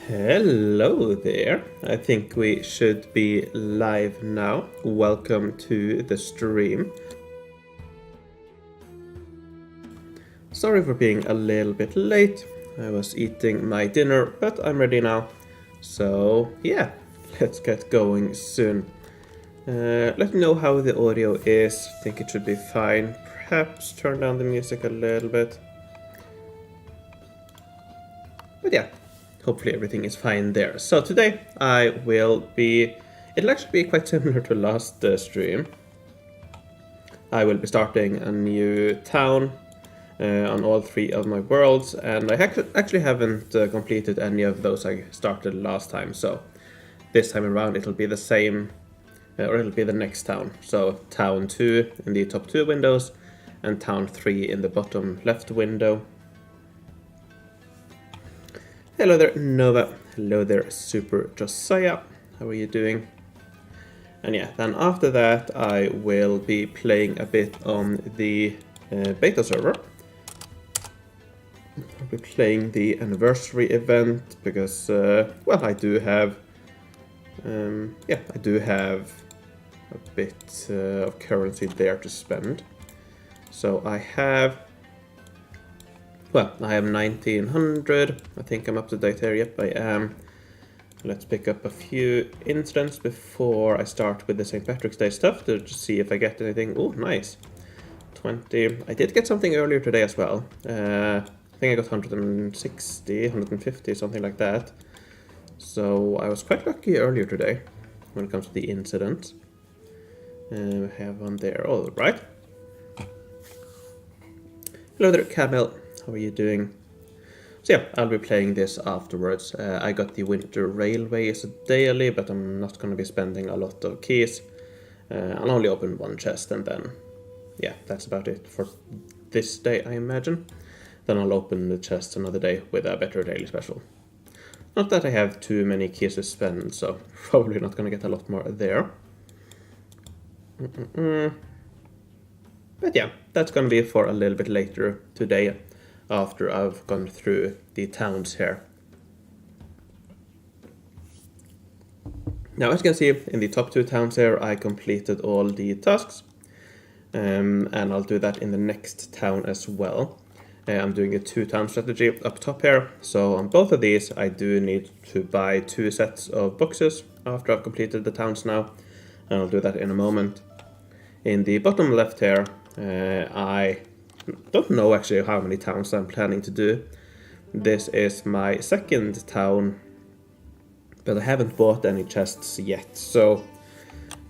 Hello there. I think we should be live now. Welcome to the stream. Sorry for being a little bit late. I was eating my dinner, but I'm ready now. So yeah, let's get going soon. Let me know how the audio is. I think it should be fine. Perhaps turn down the music a little bit. But yeah, hopefully everything is fine there. So today it'll actually be quite similar to last stream. I will be starting a new town on all 3 of my worlds, and I actually haven't completed any of those I started last time, so this time around it'll be the same, or it'll be the next town. So town 2 in the top 2 windows, and town 3 in the bottom left window. Hello there, Nova. Hello there, Super Josiah. How are you doing? And yeah, then after that I will be playing a bit on the beta server. I'll be playing the Anniversary Event because, well, I do have a bit of currency there to spend. So I have 1900. I think I'm up to date here. Yep, I am. Let's pick up a few incidents before I start with the St. Patrick's Day stuff to just see if I get anything. Oh, nice. 20. I did get something earlier today as well. I think I got 160, 150, something like that. So I was quite lucky earlier today when it comes to the incidents. We have one there. All right. Hello there, Camel. How are you doing? So yeah, I'll be playing this afterwards. I got the Winter Railway as a daily, but I'm not going to be spending a lot of keys. I'll only open one chest, and then, yeah, that's about it for this day, I imagine. Then I'll open the chest another day with a better daily special. Not that I have too many keys to spend, so probably not going to get a lot more there. But yeah, that's going to be for a little bit later today, after I've gone through the towns here. Now, as you can see, in the top 2 towns here, I completed all the tasks. And I'll do that in the next town as well. I'm doing a 2-town strategy up top here. So on both of these, I do need to buy 2 sets of boxes after I've completed the towns now. And I'll do that in a moment. In the bottom left here, I don't know actually how many towns I'm planning to do. This is my 2nd town, but I haven't bought any chests yet, so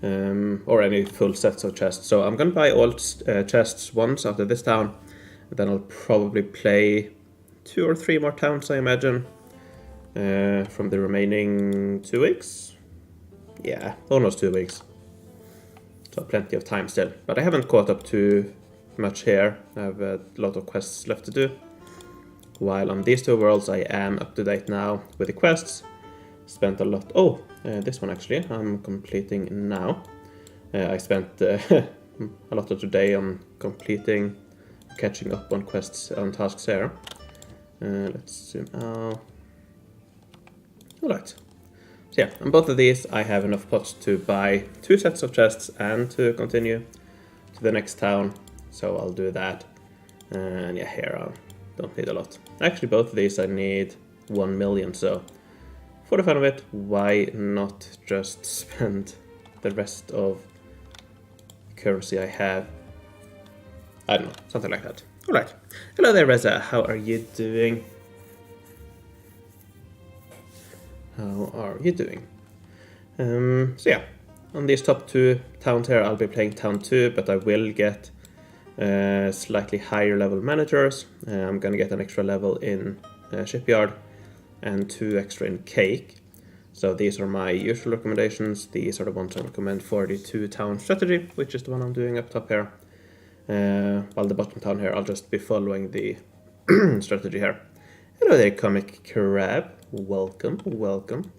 or any full sets of chests. So I'm gonna buy all chests once after this town, and then I'll probably play 2 or 3 more towns, I imagine, from the remaining 2 weeks. Yeah, almost 2 weeks. So plenty of time still, but I haven't caught up too much here. I have a lot of quests left to do. While on these 2 worlds I am up to date now with the quests. Spent a lot. This one actually I'm completing now. I spent a lot of today on catching up on quests, on tasks here. Let's zoom out. Alright. So yeah, on both of these I have enough pots to buy 2 sets of chests and to continue to the next town. So I'll do that. And yeah, here I don't need a lot. Actually, both of these I need 1 million, so for the fun of it, why not just spend the rest of the currency I have? I don't know, something like that. Alright. Hello there, Reza. How are you doing? How are you doing? So yeah, on these top 2 towns here, I'll be playing town 2, but I will get slightly higher level managers. I'm gonna get an extra level in shipyard and 2 extra in cake. So these are my usual recommendations. These are the ones I recommend for the 2-town strategy, which is the one I'm doing up top here. While the bottom town here, I'll just be following the strategy here. Hello there, Comic Crab. Welcome, welcome.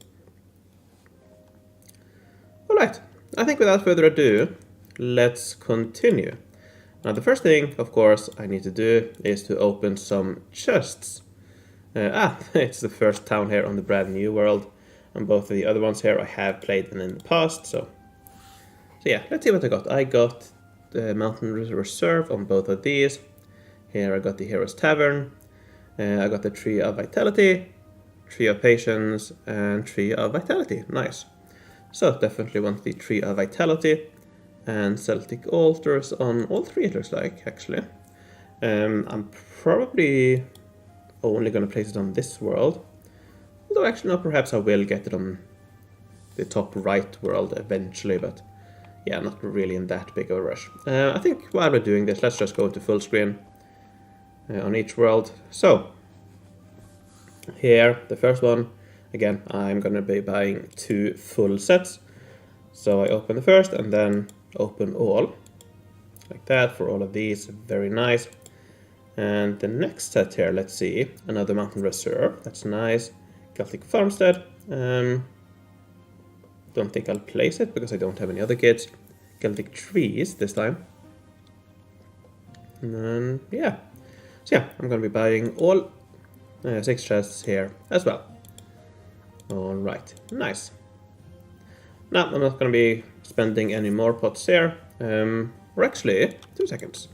Alright, I think without further ado, let's continue. Now the first thing, of course, I need to do is to open some chests. It's the first town here on the brand new world. And both of the other ones here I have played in the past, so yeah, let's see what I got. I got the Mountain Reserve on both of these. Here I got the Hero's Tavern. I got the Tree of Vitality, Tree of Patience, and Tree of Vitality. Nice. So definitely want the Tree of Vitality. And Celtic Altars on all three, it looks like, actually. I'm probably only going to place it on this world. Although actually, no, perhaps I will get it on the top right world eventually, but yeah, not really in that big of a rush. I think while we're doing this, let's just go to full screen on each world. So, here, the first one, again, I'm going to be buying 2 full sets. So I open the first and then open all, like that for all of these, very nice. And the next set here, let's see, another Mountain Reserve, that's nice. Celtic Farmstead, don't think I'll place it because I don't have any other kits. Celtic Trees this time. And then, yeah. So yeah, I'm gonna be buying all 6 chests here as well. Alright, nice. Now, I'm not gonna be spending any more pots here. Or actually, 2 seconds.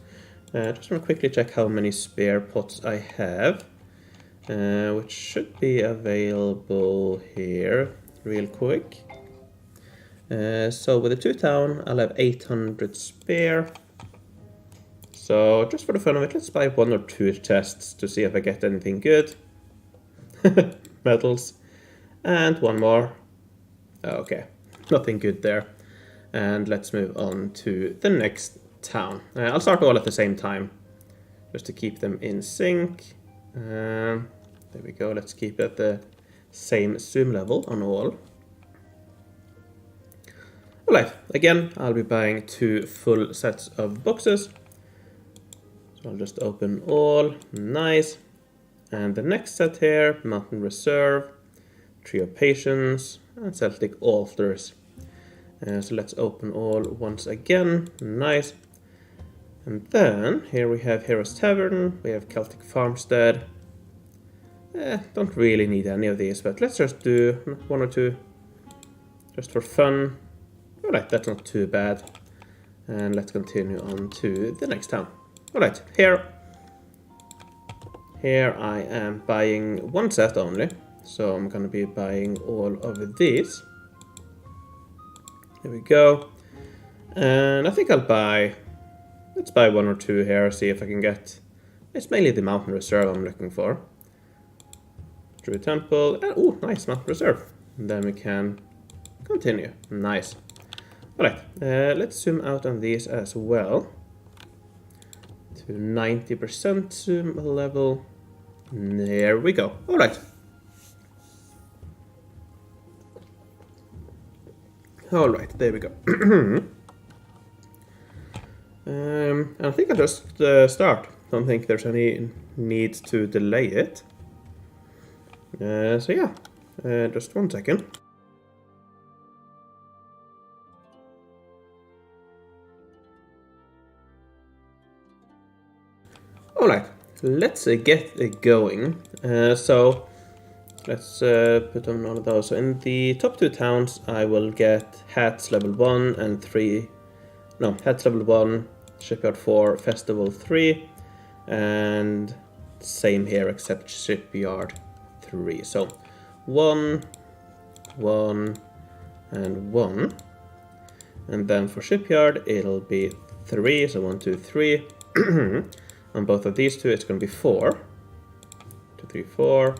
Just want to quickly check how many spare pots I have. Which should be available here real quick. So with the 2 town, I'll have 800 spare. So just for the fun of it, let's buy 1 or 2 chests to see if I get anything good. Metals. And 1 more. Okay, nothing good there. And let's move on to the next town. I'll start all at the same time, just to keep them in sync. There we go, let's keep it at the same zoom level on all. Alright, again, I'll be buying 2 full sets of boxes. So I'll just open all, nice. And the next set here, Mountain Reserve, Tree of Patience, and Celtic Altars. So let's open all once again, nice. And then, here we have Hero's Tavern, we have Celtic Farmstead. Don't really need any of these, but let's just do 1 or 2, just for fun. Alright, that's not too bad. And let's continue on to the next town. Alright, here I am buying 1 set only, so I'm gonna be buying all of these. There we go. And I think I'll buy, let's buy 1 or 2 here, see if I can get, it's mainly the Mountain Reserve I'm looking for. Druid Temple, oh, nice, Mountain Reserve. And then we can continue, nice. Alright, let's zoom out on these as well. To 90% zoom level. There we go, alright. Alright, there we go. And I think I'll just start. Don't think there's any need to delay it. So yeah, just 1 second. Alright, let's get it going. So let's put on all of those. So in the top 2 towns, I will get hats level 1 and 3. No, hats level 1, shipyard 4, festival 3, and same here except shipyard 3. So 1, 1, and 1. And then for shipyard, it'll be 3, so 1, 2, 3. On both of these 2, it's going to be 4. 2, 3, 4.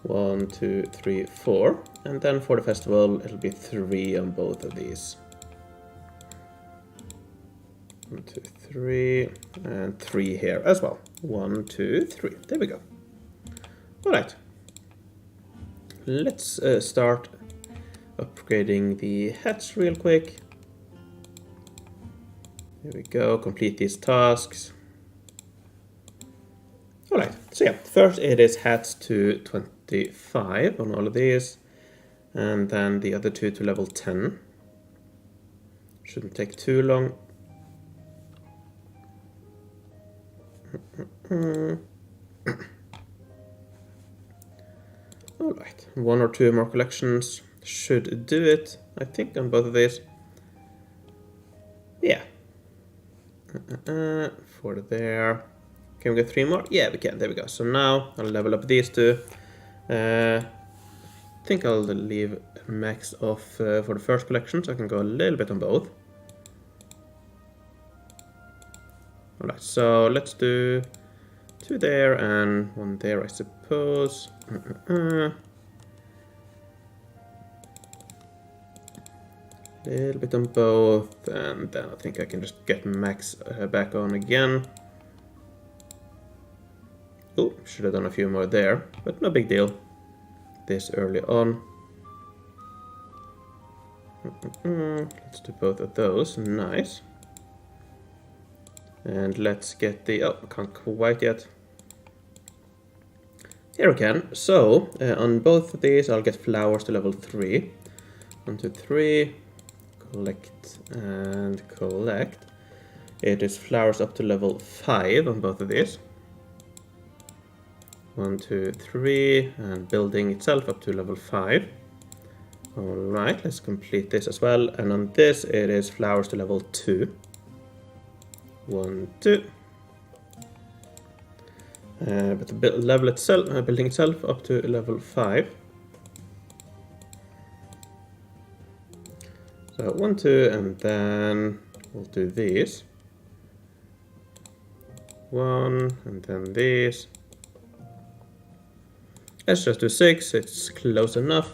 1, 2, 3, 4. And then for the festival, it'll be 3 on both of these. 1, 2, 3, and 3 here as well. 1, 2, 3. There we go. Alright. Let's start upgrading the hats real quick. There we go, complete these tasks. Alright, so yeah, first it is hats to 25 on all of these, and then the other 2 to level 10. Shouldn't take too long. Alright, 1 or 2 more collections should do it, I think, on both of these. Yeah. For there. Can we get 3 more? Yeah, we can. There we go. So now I'll level up these 2. I think I'll leave max off for the first collection, so I can go a little bit on both. Alright, so let's do 2 there and 1 there, I suppose. Little bit on both, and then I think I can just get max back on again. Oh, should have done a few more there, but no big deal. This early on. Let's do both of those, nice. And let's get the, oh, I can't quite yet. Here we can. So, on both of these I'll get flowers to level 3. 1, 2, 3. Collect and collect. It is flowers up to level 5 on both of these. 1, 2, 3, and building itself up to level 5. Alright, let's complete this as well. And on this it is flowers to level 2. 1, 2. But the level itself, building itself up to level 5. So 1, 2, and then we'll do these. 1, and then these. Let's just do 6, it's close enough.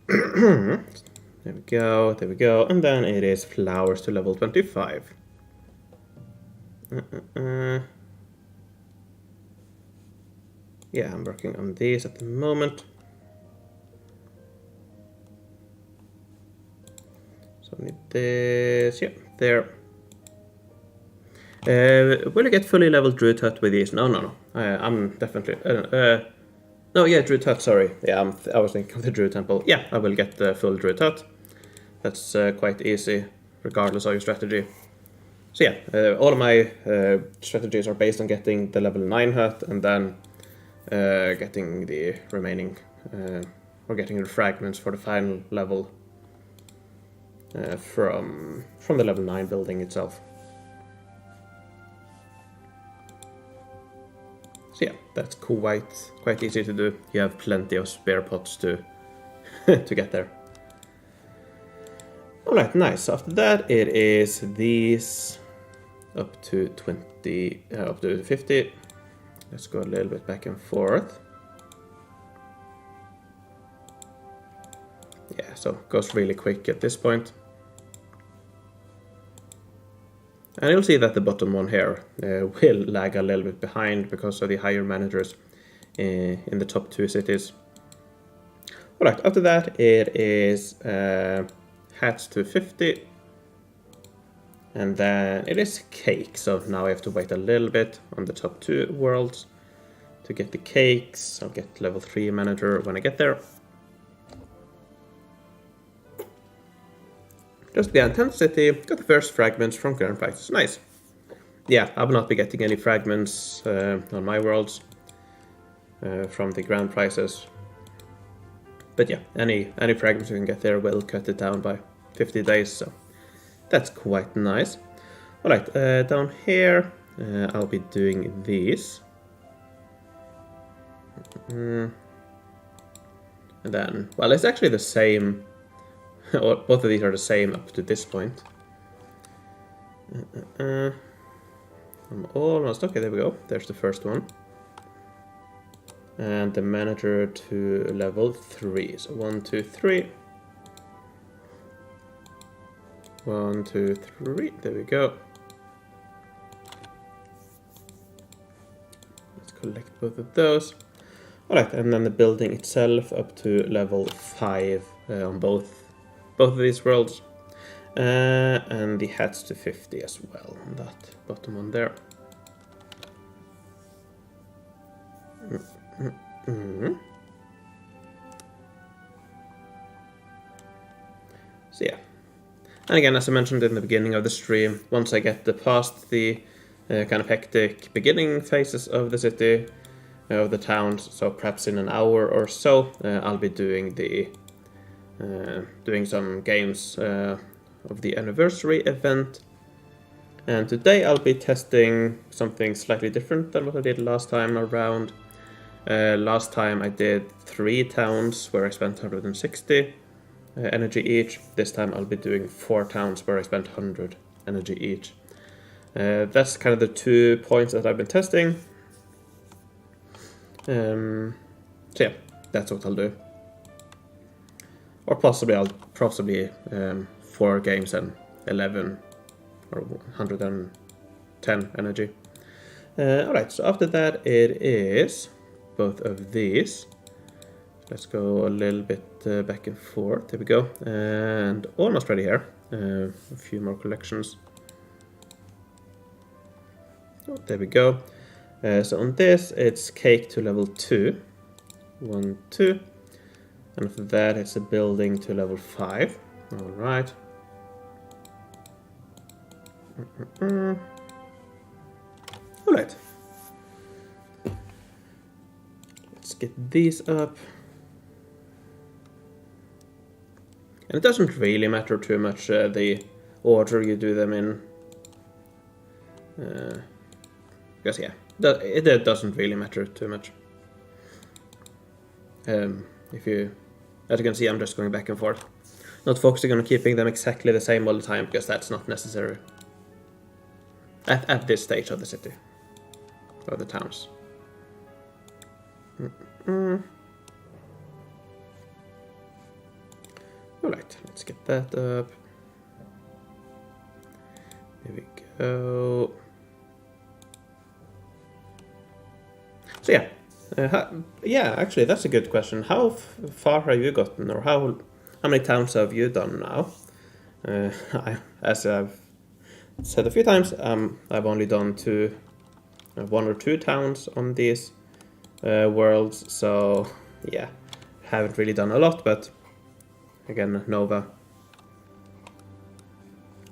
There we go, there we go. And then it is flowers to level 25. Yeah, I'm working on these at the moment. So I need this, yeah, there. Will I get fully leveled Druid Hut with these? No. I'm definitely... no, yeah, Druid Hut, sorry. Yeah, I was thinking of the Druid Temple. Yeah, I will get the full Druid Hut. That's quite easy, regardless of your strategy. So yeah, all of my strategies are based on getting the level 9 hut, and then getting the remaining... or getting the fragments for the final level from the level 9 building itself. So yeah, that's quite easy to do. You have plenty of spare pots to to get there. Alright, nice. So after that it is these up to 20, up to 50. Let's go a little bit back and forth. Yeah, so it goes really quick at this point. And you'll see that the bottom one here will lag a little bit behind because of the higher managers in the top 2 cities. Alright, after that it is hats to 50. And then it is cake, so now I have to wait a little bit on the top 2 worlds to get the cakes. I'll get level 3 manager when I get there. Just the 10th city, got the first fragments from grand prizes. Nice. Yeah, I will not be getting any fragments on my worlds from the grand prizes. But yeah, any fragments you can get there will cut it down by 50 days, so that's quite nice. Alright, down here I'll be doing these. And then, well, it's actually the same. Both of these are the same up to this point. I'm almost... Okay, there we go. There's the first one. And the manager to level 3. So 1, 2, 3. 1, 2, 3. There we go. Let's collect both of those. Alright, and then the building itself up to level 5 on both of these worlds. And the hats to 50 as well on that bottom one there. So yeah. And again, as I mentioned in the beginning of the stream, once I get past the kind of hectic beginning phases of the city, of the towns, so perhaps in an hour or so I'll be doing some games of the anniversary event. And today I'll be testing something slightly different than what I did last time around. Last time I did 3 towns where I spent 160 energy each. This time I'll be doing 4 towns where I spent 100 energy each. That's kind of the 2 points that I've been testing. So yeah, that's what I'll do. Or possibly 4 games and 11 or 110 energy. Alright, so after that it is both of these. Let's go a little bit back and forth. There we go. And almost ready here. A few more collections. Oh, there we go. So on this, it's cake to level 2. 1, 2. And after that, it's a building to level 5. Alright. Alright. Let's get these up. And it doesn't really matter too much the order you do them in. Because yeah, it doesn't really matter too much. As you can see, I'm just going back and forth. Not focusing on keeping them exactly the same all the time, because that's not necessary. At this stage of the city. Or the towns. Alright, let's get that up. There we go. So yeah, actually that's a good question. How far have you gotten, or how many towns have you done now? As I've said a few times, I've only done 1 or 2 towns on these worlds, so yeah, haven't really done a lot, but again, Nova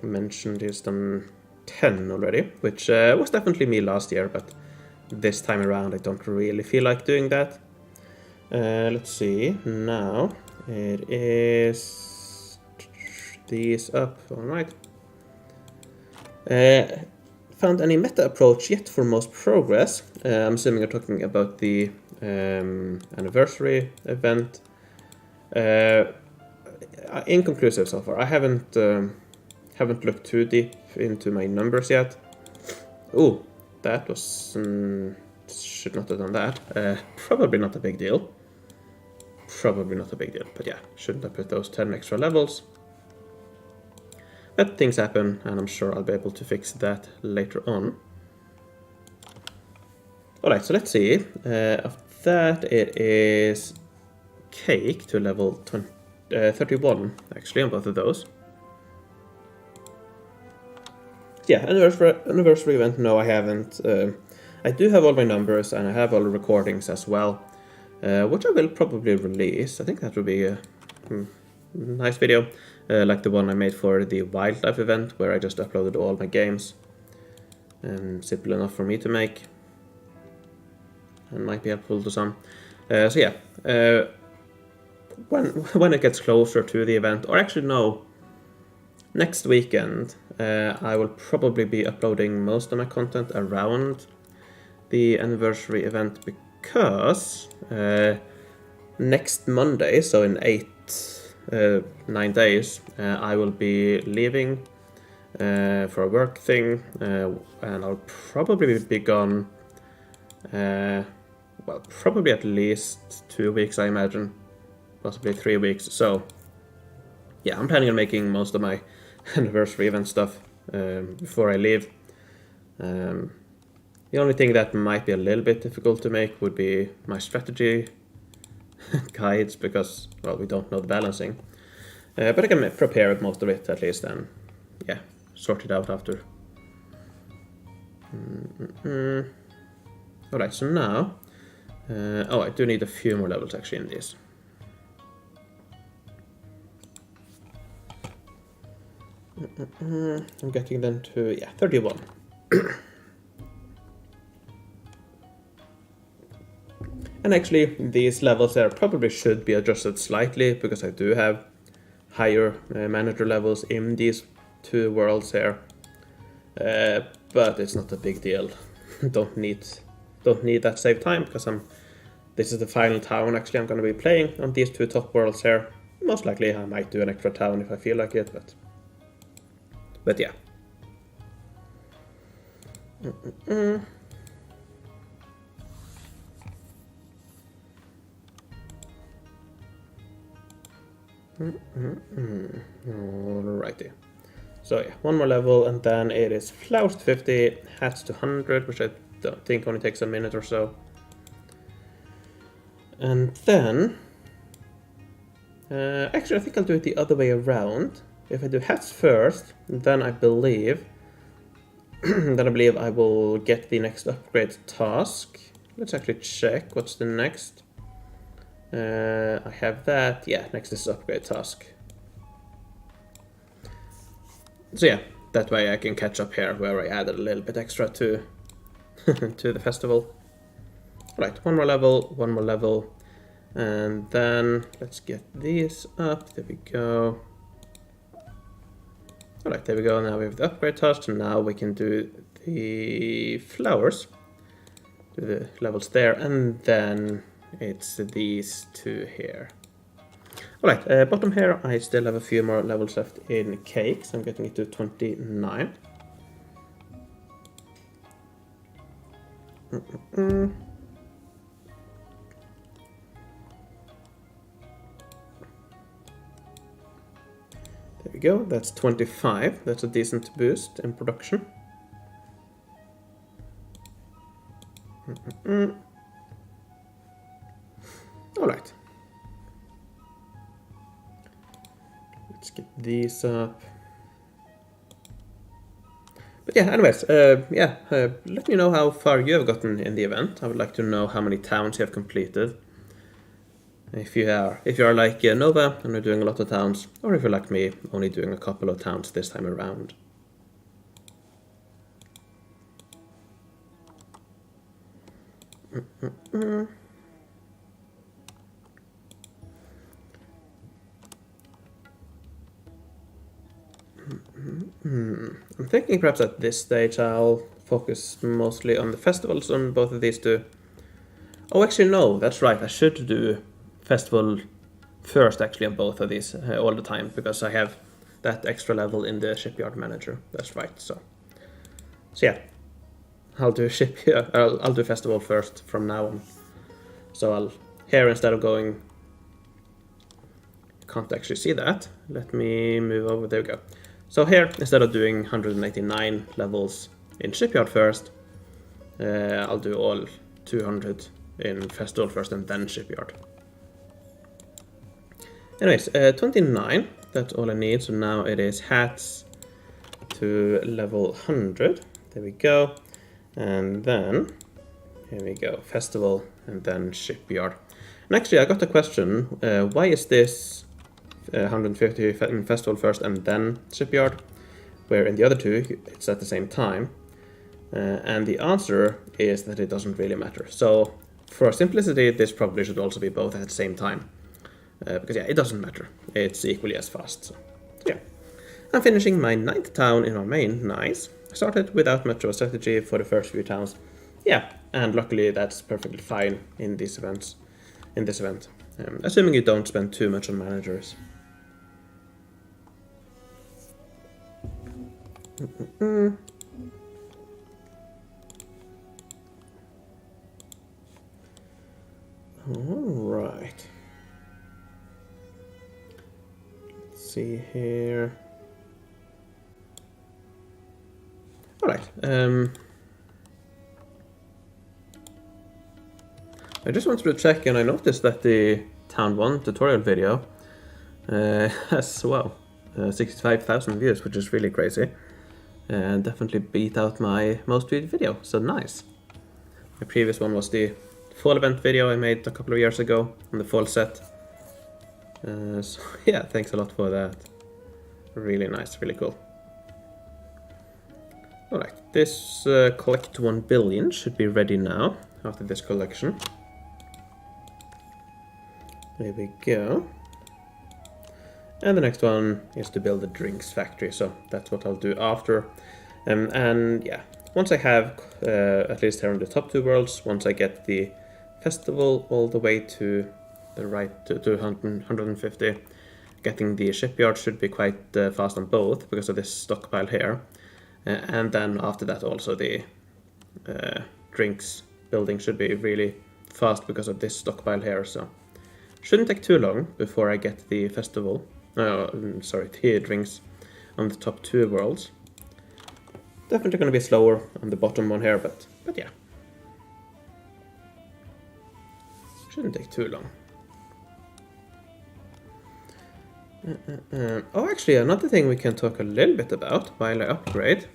mentioned he's done 10 already, which was definitely me last year, but this time around I don't really feel like doing that. Let's see, now it is these up, alright. Found any meta approach yet for most progress? I'm assuming you're talking about the anniversary event. Inconclusive so far. I haven't looked too deep into my numbers yet. Ooh, that was should not have done that. Probably not a big deal. But yeah, shouldn't have put those 10 extra levels. But things happen, and I'm sure I'll be able to fix that later on. Alright, so let's see. After that, it is cake to level 31, actually, on both of those. Yeah, anniversary event, no, I haven't. I do have all my numbers, and I have all the recordings as well, which I will probably release. I think that would be a nice video, like the one I made for the wildlife event, where I just uploaded all my games. Simple enough for me to make, and might be helpful to some. So yeah, when it gets closer to the event, or actually no, next weekend, I will probably be uploading most of my content around the anniversary event, because next Monday, so in 9 days, I will be leaving for a work thing, and I'll probably be gone, well, probably at least 2 weeks, I imagine, possibly 3 weeks. So yeah, I'm planning on making most of my anniversary event stuff before I leave. The only thing that might be a little bit difficult to make would be my strategy guides, because, well, we don't know the balancing. But I can prepare most of it at least, and yeah, sort it out after. Alright, so now, oh, I do need a few more levels actually in these. I'm getting them to, yeah, 31. And actually, these levels there probably should be adjusted slightly, because I do have higher manager levels in these two worlds here. But it's not a big deal. don't need that save time, because this is the final town actually I'm going to be playing on these two top worlds here. Most likely I might do an extra town if I feel like it, but yeah. Alrighty. So yeah, one more level, and then it is flowers to 50, hats to 100, which I don't think only takes a minute or so. And then, actually I think I'll do it the other way around. If I do hats first, then I believe I will get the next upgrade task. Let's actually check what's the next. I have that. Yeah, next is upgrade task. So yeah, that way I can catch up here where I added a little bit extra to to the festival. Right, one more level, and then let's get these up. There we go. Alright, there we go. Now we have the upgrade task, and now we can do the flowers. Do the levels there, and then it's these two here. Alright, bottom here, I still have a few more levels left in cakes. I'm getting it to 29. There we go, that's 25. That's a decent boost in production. Alright. Let's get these up. But yeah, anyways, let me know how far you have gotten in the event. I would like to know how many towns you have completed. If you are like Nova and are doing a lot of towns, or if you're like me, only doing a couple of towns this time around. I'm thinking perhaps at this stage I'll focus mostly on the festivals on both of these two. Oh, actually no, that's right, I should do festival first actually on both of these all the time, because I have that extra level in the shipyard manager. That's right. So yeah, I'll do I'll do festival first from now on. So I'll here, instead of going, can't actually see that. Let me move over. There we go. So here, instead of doing 189 levels in shipyard first, I'll do all 200 in festival first and then shipyard. Anyways, 29, that's all I need. So now it is hats to level 100. There we go. And then, here we go, festival and then shipyard. And actually, I got a question. Why is this 150 in festival first and then shipyard, where in the other two, it's at the same time? And the answer is that it doesn't really matter. So for simplicity, this probably should also be both at the same time. Because yeah, it doesn't matter. It's equally as fast. So yeah, I'm finishing my 9th town in our main. Nice. I started without much of a strategy for the first few towns. Yeah, and luckily that's perfectly fine in these events. In this event, assuming you don't spend too much on managers. All right. See here. All right. I just wanted to check, and I noticed that the Town 1 tutorial video has, wow, 65,000 views, which is really crazy. And definitely beat out my most viewed video, so nice. My previous one was the fall event video I made a couple of years ago on the fall set. So yeah, thanks a lot for that. Really nice, really cool. Alright, this collect 1 billion should be ready now after this collection. There we go. And the next one is to build a drinks factory, so that's what I'll do after. And yeah, once I have, at least here in the top 2 worlds, once I get the festival all the way to the right, to 150, getting the shipyard should be quite fast on both because of this stockpile here. And then after that also the drinks building should be really fast because of this stockpile here, so shouldn't take too long before I get the festival. The drinks on the top 2 worlds. Definitely going to be slower on the bottom one here, but yeah. Shouldn't take too long. Oh, actually, another thing we can talk a little bit about while I upgrade.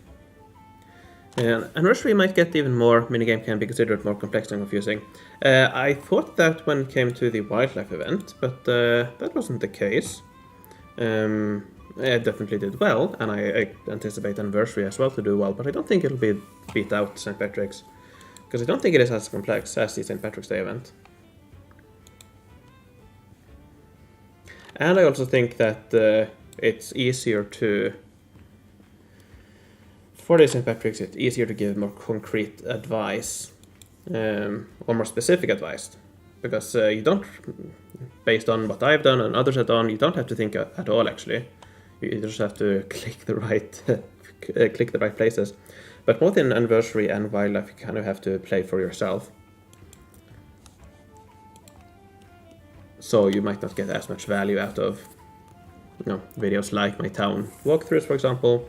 Anniversary might get even more, minigame can be considered more complex and confusing. I thought that when it came to the wildlife event, but that wasn't the case. It definitely did well, and I anticipate Anniversary as well to do well, but I don't think it'll be beat out St. Patrick's, because I don't think it is as complex as the St. Patrick's Day event. And I also think that it's easier to, for the St. Patrick's, it's easier to give more concrete advice, or more specific advice, because you don't, based on what I've done and others have done, you don't have to think at all actually. You just have to click the right places. But both in Anniversary and Wildlife, you kind of have to play for yourself. So you might not get as much value out of, videos like my town walkthroughs, for example,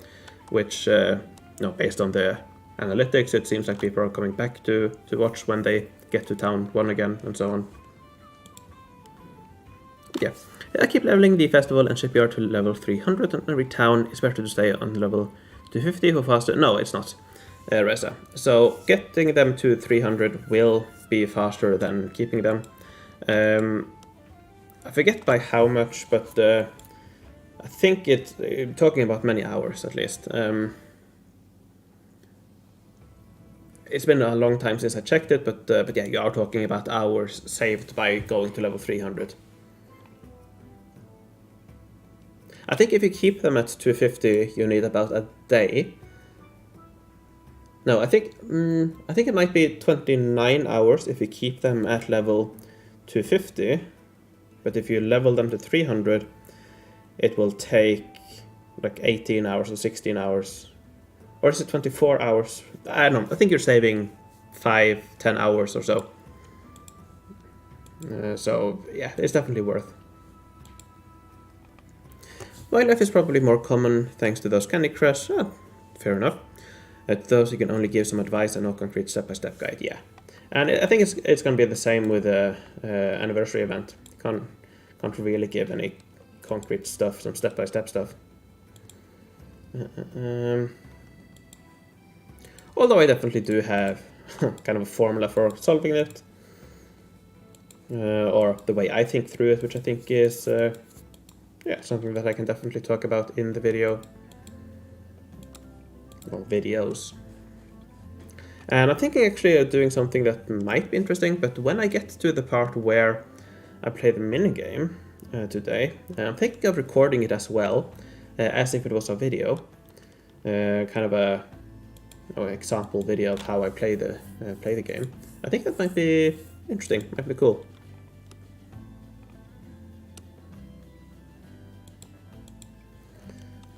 which, based on the analytics, it seems like people are coming back to watch when they get to town 1 again, and so on. Yeah, I keep leveling the festival and shipyard to level 300, and every town is better to stay on level 250 for faster. No, it's not, Reza. So getting them to 300 will be faster than keeping them. I forget by how much, but I think it's talking about many hours at least. It's been a long time since I checked it, but yeah, you are talking about hours saved by going to level 300. I think if you keep them at 250, you need about a day. No, I think it might be 29 hours if you keep them at level 250. But if you level them to 300, it will take like 18 hours or 16 hours. Or is it 24 hours? I don't know. I think you're saving 5-10 hours or so. So yeah, it's definitely worth. Wildlife is probably more common thanks to those Candy Crush. Fair enough. At those you can only give some advice and no concrete step-by-step guide. Yeah, and I think it's going to be the same with the Anniversary Event. Can't really give any concrete stuff, some step-by-step stuff. Although I definitely do have kind of a formula for solving it, or the way I think through it, which I think is something that I can definitely talk about in the video, or videos. And I'm thinking actually of doing something that might be interesting, but when I get to the part where I play the minigame today, I'm thinking of recording it as well, as if it was a video, kind of a example video of how I play the game. I think that might be interesting, might be cool.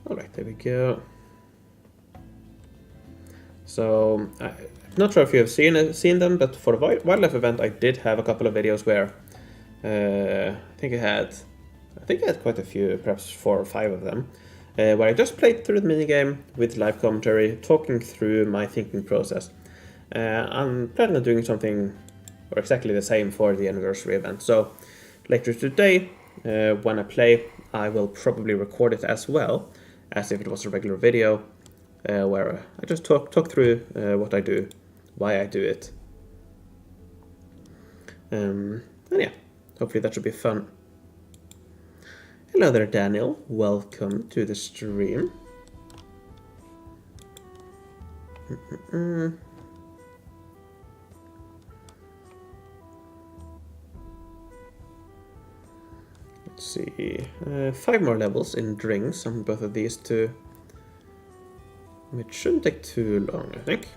Alright, there we go. So, I'm not sure if you have seen them, but for the wildlife event I did have a couple of videos where I think I had quite a few, perhaps 4 or 5 of them, where I just played through the minigame with live commentary, talking through my thinking process. I'm planning on doing something or exactly the same for the anniversary event. So later today, when I play, I will probably record it as well, as if it was a regular video, where I just talk through what I do, why I do it. And yeah, hopefully that should be fun. Hello there, Daniel. Welcome to the stream. let's see, 5 more levels in drinks on both of these two. It shouldn't take too long, I think.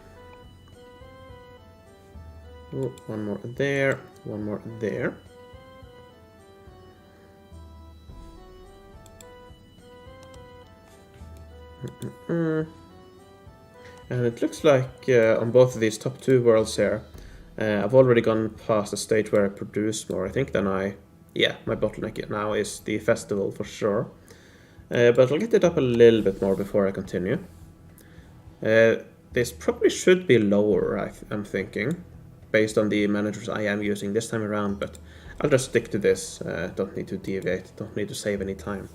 Oh, one more there, one more there. And it looks like on both of these top 2 worlds here, I've already gone past the stage where I produce more, I think, than my bottleneck now is the festival for sure. But I'll get it up a little bit more before I continue. This probably should be lower, I'm thinking, based on the managers I am using this time around, but I'll just stick to this. Don't need to deviate, don't need to save any time.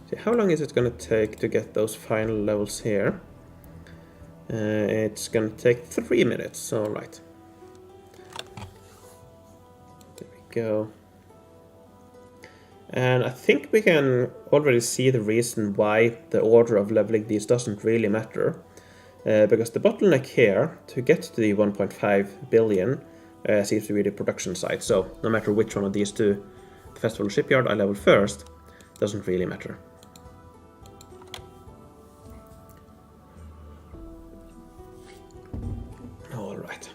See, how long is it going to take to get those final levels here? It's going to take 3 minutes, alright. There we go. And I think we can already see the reason why the order of leveling these doesn't really matter. Because the bottleneck here, to get to the 1.5 billion, seems to be the production side. So no matter which one of these two, the festival shipyard I level first, doesn't really matter. Alright.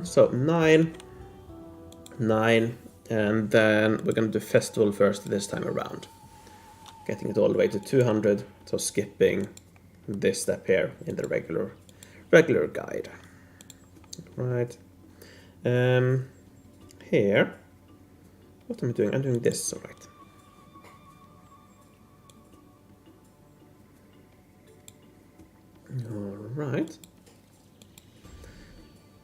So 9, and then we're going to do festival first this time around. Getting it all the way to 200, so skipping this step here in the regular guide. Right. Here, what am I doing? I'm doing this, alright. Alright.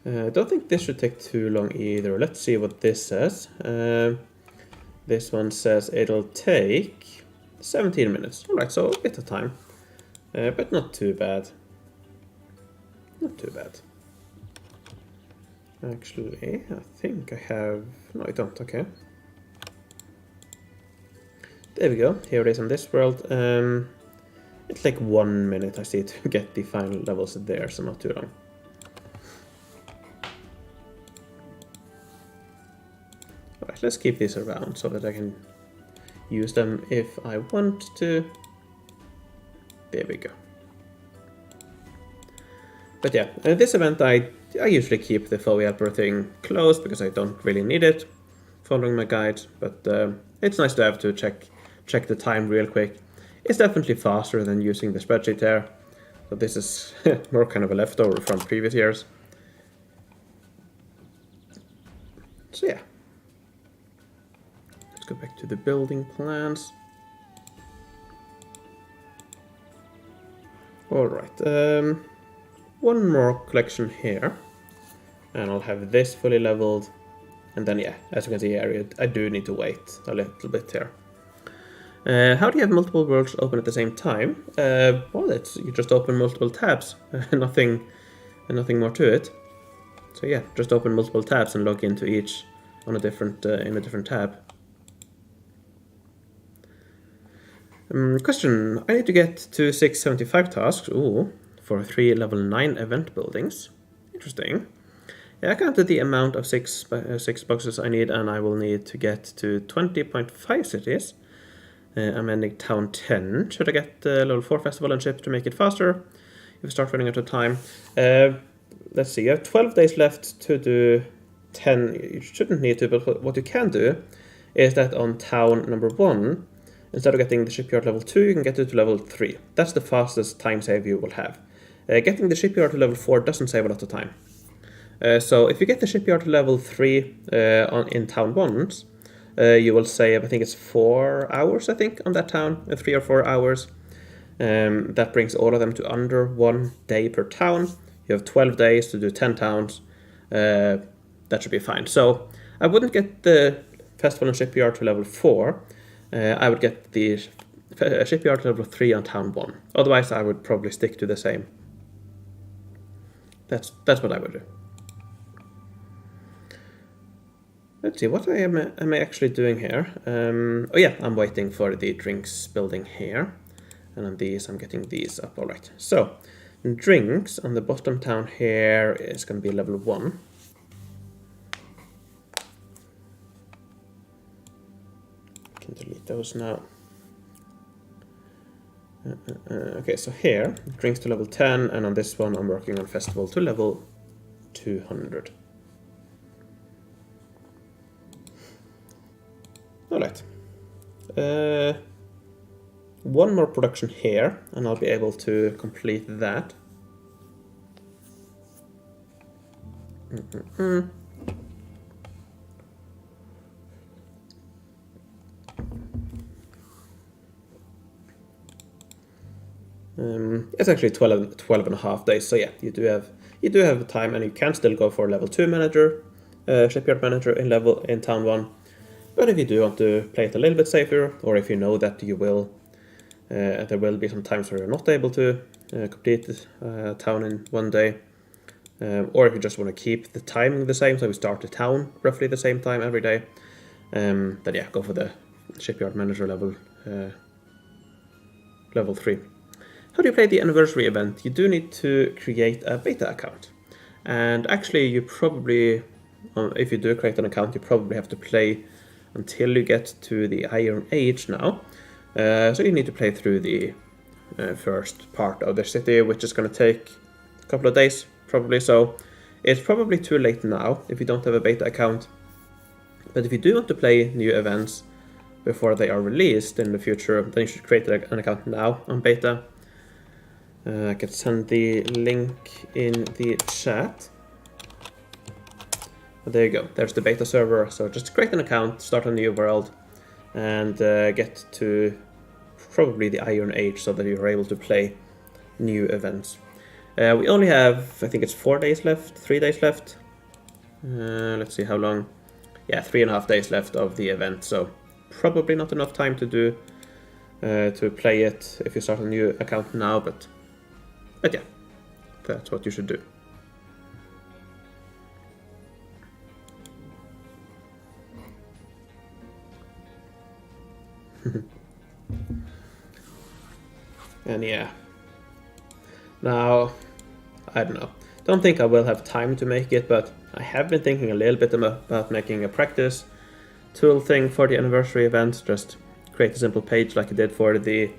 I don't think this should take too long either. Let's see what this says. This one says it'll take 17 minutes. Alright, so a bit of time. But not too bad. Not too bad. Actually, I think I have... No, I don't. Okay. There we go. Here it is in this world. It'll take 1 minute, I see, to get the final levels there, so not too long. Alright, let's keep these around so that I can use them if I want to. There we go. But yeah, this event I usually keep the FOE helper thing closed because I don't really need it, following my guide, but it's nice to have to check the time real quick. It's definitely faster than using the spreadsheet there, so this is more kind of a leftover from previous years. So yeah, let's go back to the building plans. Alright, one more collection here, and I'll have this fully leveled, and then yeah, as you can see here, I do need to wait a little bit here. How do you have multiple worlds open at the same time? Well, you just open multiple tabs, nothing more to it. So yeah, just open multiple tabs and log into each on a different in a different tab. Question: I need to get to 675 tasks. Ooh, for 3 level 9 event buildings. Interesting. Yeah, I counted the amount of six boxes I need, and I will need to get to 20.5 cities. I'm ending town 10. Should I get the level 4 festival and ship to make it faster? If we start running out of time. Let's see, you have 12 days left to do 10. You shouldn't need to, but what you can do is that on town number 1, instead of getting the shipyard level 2, you can get it to level 3. That's the fastest time save you will have. Getting the shipyard to level 4 doesn't save a lot of time. So if you get the shipyard to level 3 in town 1s, you will save, I think it's 4 hours, I think, on that town, 3 or 4 hours. That brings all of them to under 1 day per town. You have 12 days to do 10 towns. That should be fine. So I wouldn't get the festival and shipyard to level 4. I would get the shipyard to level 3 on town 1. Otherwise, I would probably stick to the same. That's what I would do. Let's see, what am I actually doing here? Oh yeah, I'm waiting for the drinks building here. And on these, I'm getting these up. Alright, so Drinks on the bottom town here is going to be level 1. I can delete those now. Okay, so here, drinks to level 10, and on this one I'm working on festival to level 200. Alright. One more production here, and I'll be able to complete that. It's actually 12 and a half days, so yeah, you do have time, and you can still go for level 2 manager, shipyard manager in town 1. But if you do want to play it a little bit safer, or if you know that you will, there will be some times where you're not able to complete the town in one day, or if you just want to keep the timing the same, so we start the town roughly the same time every day, then yeah, go for the shipyard manager level 3. How do you play the anniversary event? You do need to create a beta account, and actually you probably, if you do create an account, you probably have to play until you get to the Iron Age now. So you need to play through the first part of the city, which is going to take a couple of days probably, so it's probably too late now if you don't have a beta account. But if you do want to play new events before they are released in the future, then you should create an account now on beta. I can send the link in the chat. There you go, there's the beta server. So just create an account, start a new world, and get to probably the Iron Age so that you're able to play new events. We only have, I think it's 4 days left, 3 days left. Let's see how long. Yeah, 3.5 days left of the event, so probably not enough time to do to play it if you start a new account now, but yeah, that's what you should do. And yeah, now I don't know, don't think I will have time to make it, but I have been thinking a little bit about making a practice tool thing for the anniversary event. Just create a simple page like I did for the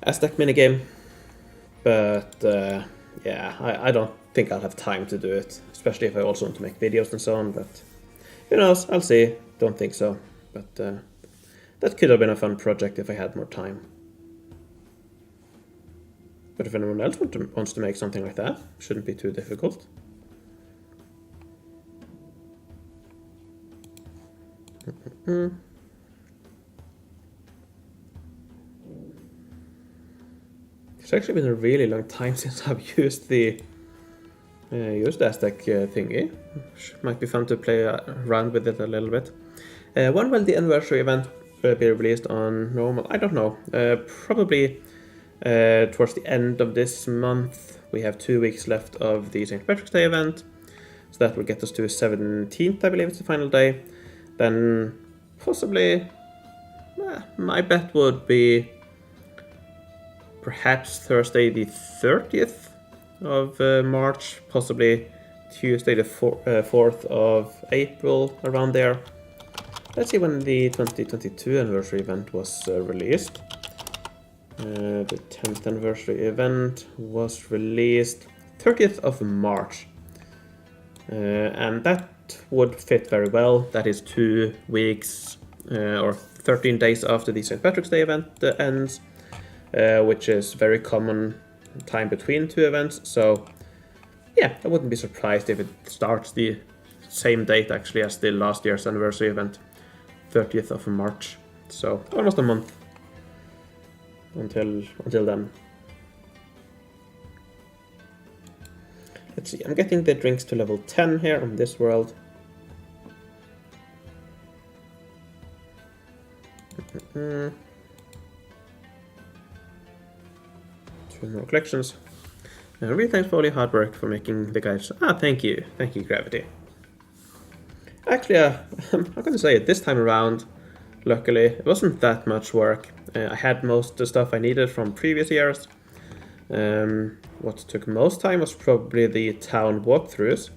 Aztec minigame, but yeah, I don't think I'll have time to do it, especially if I also want to make videos and so on, but who knows, I'll see. Don't think so, but that could have been a fun project if I had more time. But if anyone else wants to make something like that, shouldn't be too difficult. It's actually been a really long time since I've used the Aztec thingy. Might be fun to play around with it a little bit. When will the anniversary event be released on normal? I don't know. Probably towards the end of this month. We have 2 weeks left of the St. Patrick's Day event, so that will get us to 17th, I believe it's the final day. Then possibly, my bet would be perhaps Thursday the 30th of March, possibly Tuesday the 4th of April, around there. Let's see when the 2022 anniversary event was released. The 10th anniversary event was released 30th of March. And that would fit very well. That is 2 weeks or 13 days after the St. Patrick's Day event ends, which is very common time between 2 events. So yeah, I wouldn't be surprised if it starts the same date actually as the last year's anniversary event, 30th of March. So almost a month until then. Let's see, I'm getting the drinks to level 10 here on this world. Two more collections. Really thanks for all your hard work for making the guides. Thank you, Gravity. Actually, I'm going to say it this time around. luckily. It wasn't that much work. I had most of the stuff I needed from previous years. What took most time was probably the town walkthroughs.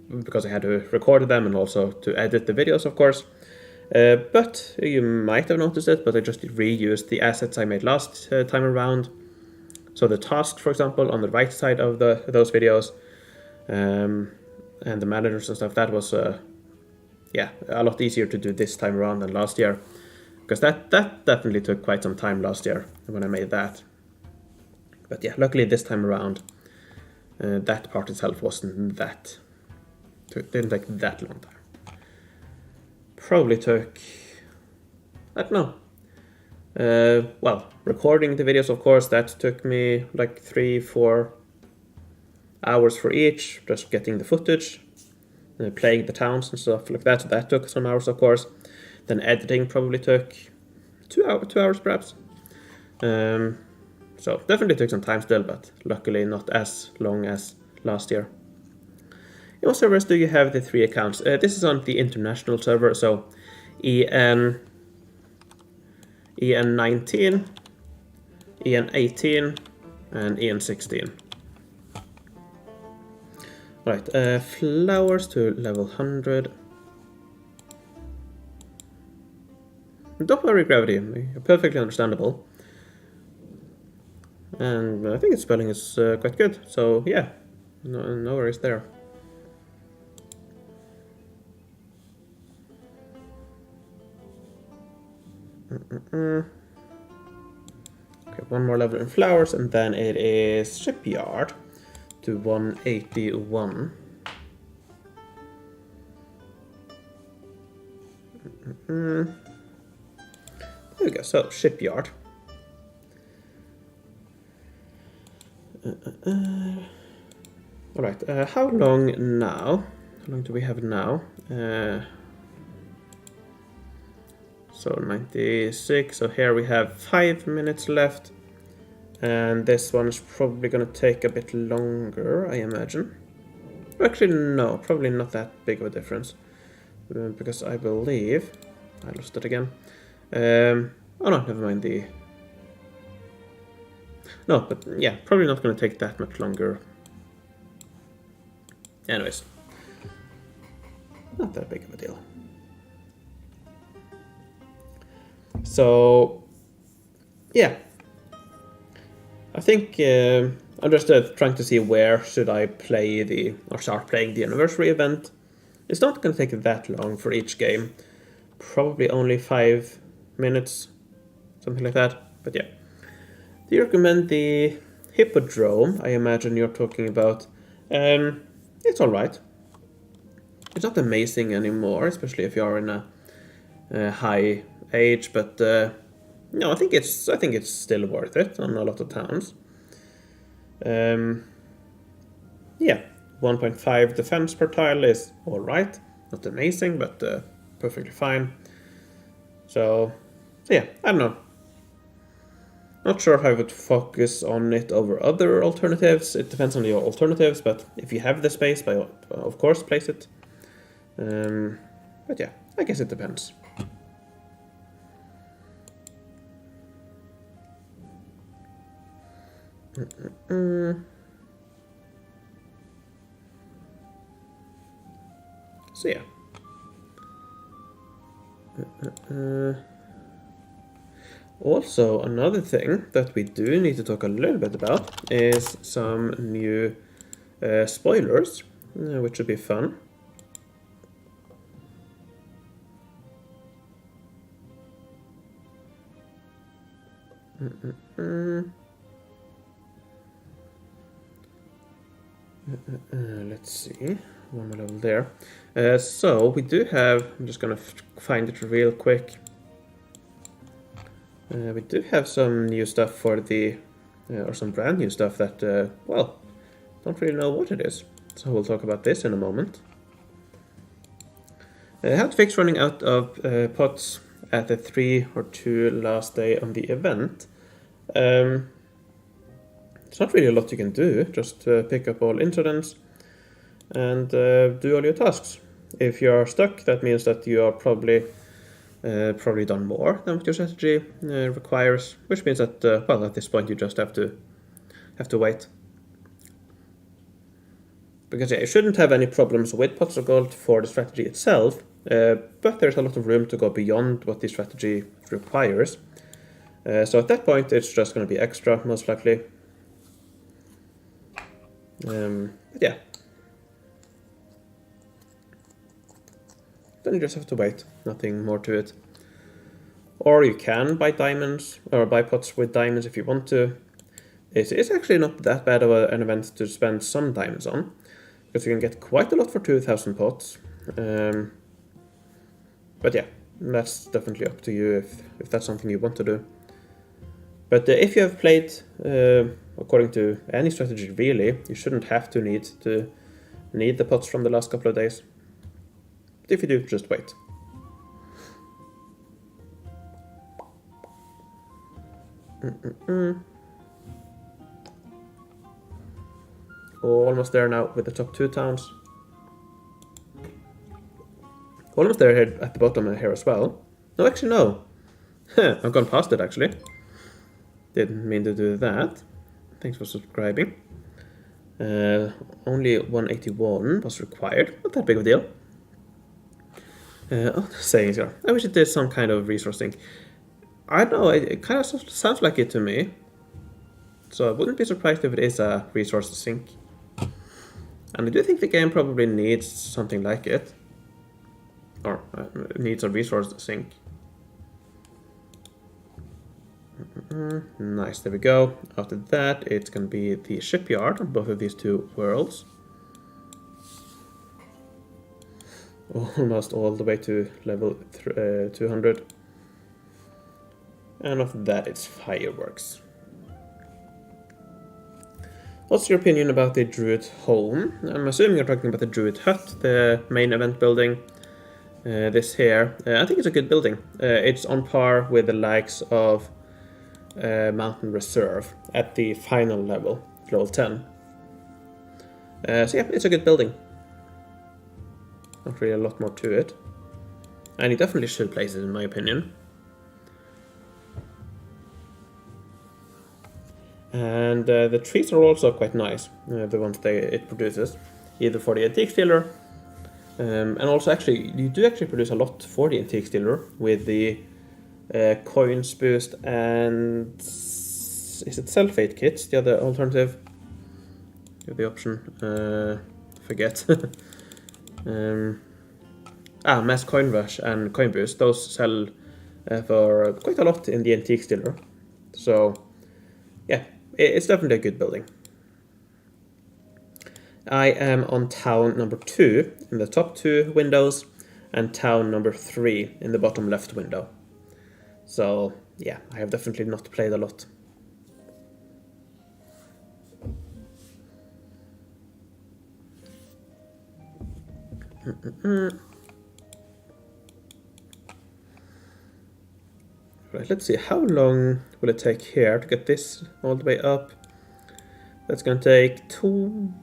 Because I had to record them and also to edit the videos, of course. But you might have noticed it, but I just reused the assets I made last time around. So the task, for example, on the right side of those videos, and the managers and stuff, that was yeah, a lot easier to do this time around than last year, because that definitely took quite some time last year when I made that. But yeah, luckily this time around, that part itself wasn't that. It didn't take that long time. Probably took, I don't know. Well, recording the videos, of course, that took me like 3-4 hours for each, just getting the footage, playing the towns and stuff like that. So that took some hours, of course. Then editing probably took 2 hours perhaps. So definitely took some time still, but luckily not as long as last year. In what servers do you have the 3 accounts? This is on the international server, so EN19, EN18, and EN16. Right, flowers to level 100. Don't worry, gravity, perfectly understandable. And I think its spelling is quite good, so yeah, no worries there. Okay, one more level in flowers, and then it is shipyard to 181. There we go, so shipyard. Alright, how long now? How long do we have now? So 96, so here we have 5 minutes left. And this one is probably going to take a bit longer, I imagine. Actually, no, probably not that big of a difference. Because I believe... I lost it again. Oh no, never mind the... No, but yeah, probably not going to take that much longer. Anyways. Not that big of a deal. So... yeah. I think I'm just trying to see where should I play or start playing the Anniversary Event. It's not going to take that long for each game. Probably only 5 minutes, something like that. But yeah. Do you recommend the Hippodrome? I imagine you're talking about. It's alright. It's not amazing anymore, especially if you're in a high age, but no, I think it's still worth it on a lot of towns. Yeah, 1.5 defense per tile is alright. Not amazing, but perfectly fine. So, yeah, I don't know. Not sure if I would focus on it over other alternatives. It depends on your alternatives, but if you have the space, of course, place it. But yeah, I guess it depends. So yeah. Also, another thing that we do need to talk a little bit about is some new spoilers, which should be fun. Let's see, one more level there. So we do have, I'm just gonna find it real quick. We do have some new stuff for the, or some brand new stuff that, well, don't really know what it is. So we'll talk about this in a moment. How to fix running out of pots at the 3 or 2 last day on the event. It's not really a lot you can do, just pick up all incidents and do all your tasks. If you are stuck, that means that you are probably done more than what your strategy requires, which means that well, at this point you just have to wait. Because yeah, you shouldn't have any problems with pots of gold for the strategy itself, but there's a lot of room to go beyond what the strategy requires. So at that point, it's just going to be extra, most likely. But yeah. Then you just have to wait, nothing more to it. Or you can buy diamonds, or buy pots with diamonds if you want to. It's actually not that bad of an event to spend some diamonds on, because you can get quite a lot for 2,000 pots. But yeah, that's definitely up to you if that's something you want to do. But if you have played according to any strategy, really, you shouldn't have to need the pots from the last couple of days. But if you do, just wait. Almost there now with the top 2 towns. Almost there here at the bottom here as well. No, actually no. I've gone past it actually. Didn't mean to do that. Thanks for subscribing. Only 181 was required. Not that big of a deal. Oh, sayings here. I wish it did some kind of resource sync. I don't know, it kind of sounds like it to me. So I wouldn't be surprised if it is a resource sync. And I do think the game probably needs something like it. Or needs a resource sync. Nice, there we go. After that, it's going to be the shipyard on both of these 2 worlds. Almost all the way to level 200. And after that, it's fireworks. What's your opinion about the Druid home? I'm assuming you're talking about the Druid hut, the main event building. This here, I think it's a good building. It's on par with the likes of Mountain Reserve at the final level, level 10. So yeah, it's a good building. Not really a lot more to it. And you definitely should place it, in my opinion. And the trees are also quite nice, the ones that it produces, either for the antique stealer, and also actually, you do actually produce a lot for the antique stealer with the coins boost and is it sulfate kits, the other alternative? You have the option, forget. Mass coin rush and coin boost, those sell for quite a lot in the antique stealer. So yeah, it's definitely a good building. I am on town number 2 in the top 2 windows and town number 3 in the bottom left window. So yeah, I have definitely not played a lot. Right, let's see, how long will it take here to get this all the way up? That's going to take 13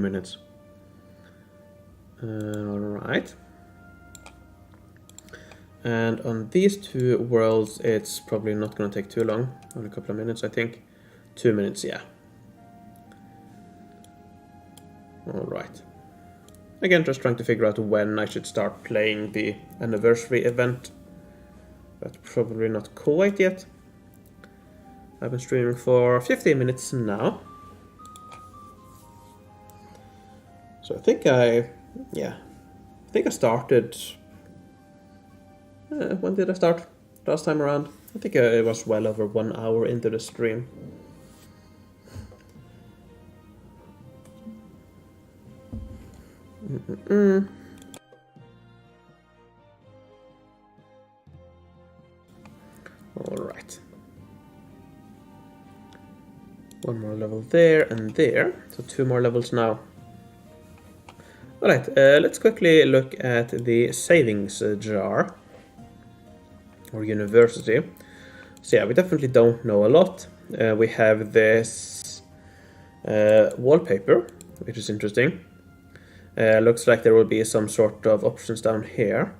minutes. Alright. And on these 2 worlds, it's probably not going to take too long. Only a couple of minutes, I think. 2 minutes, yeah. Alright. Again, just trying to figure out when I should start playing the Anniversary Event. But probably not quite yet. I've been streaming for 15 minutes now. So I think I started... when did I start? Last time around? I think it was well over 1 hour into the stream. Alright. 1 more level there and there. So 2 more levels now. Alright, let's quickly look at the savings jar. Or university. So yeah, we definitely don't know a lot. We have this wallpaper, which is interesting. Looks like there will be some sort of options down here.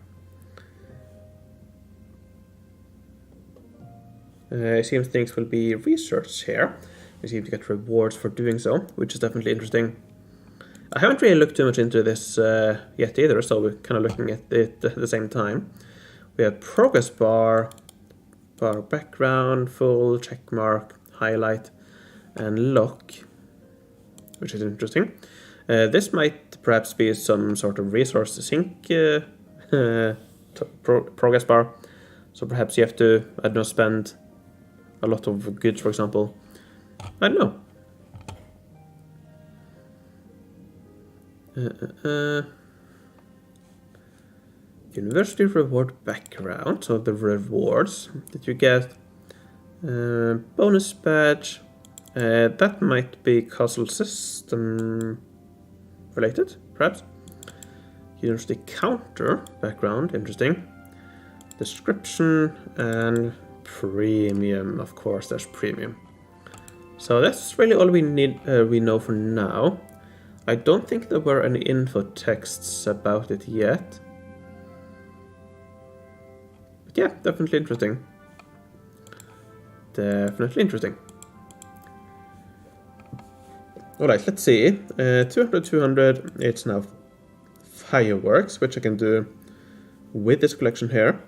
It seems things will be researched here. You seem to get rewards for doing so, which is definitely interesting. I haven't really looked too much into this yet either, so we're kind of looking at it at the same time. We have progress bar, bar background, full, check mark, highlight, and lock, which is interesting. This might perhaps be some sort of resource sync progress bar. So perhaps you have to, I don't know, spend a lot of goods, for example. I don't know. University reward background, so the rewards that you get. Bonus badge. That might be castle system related, perhaps. University counter background, interesting. Description and premium, of course, there's premium. So that's really all we need. We know for now. I don't think there were any info texts about it yet. But yeah, definitely interesting. Definitely interesting. Alright, let's see. 200, 200, it's now fireworks, which I can do with this collection here.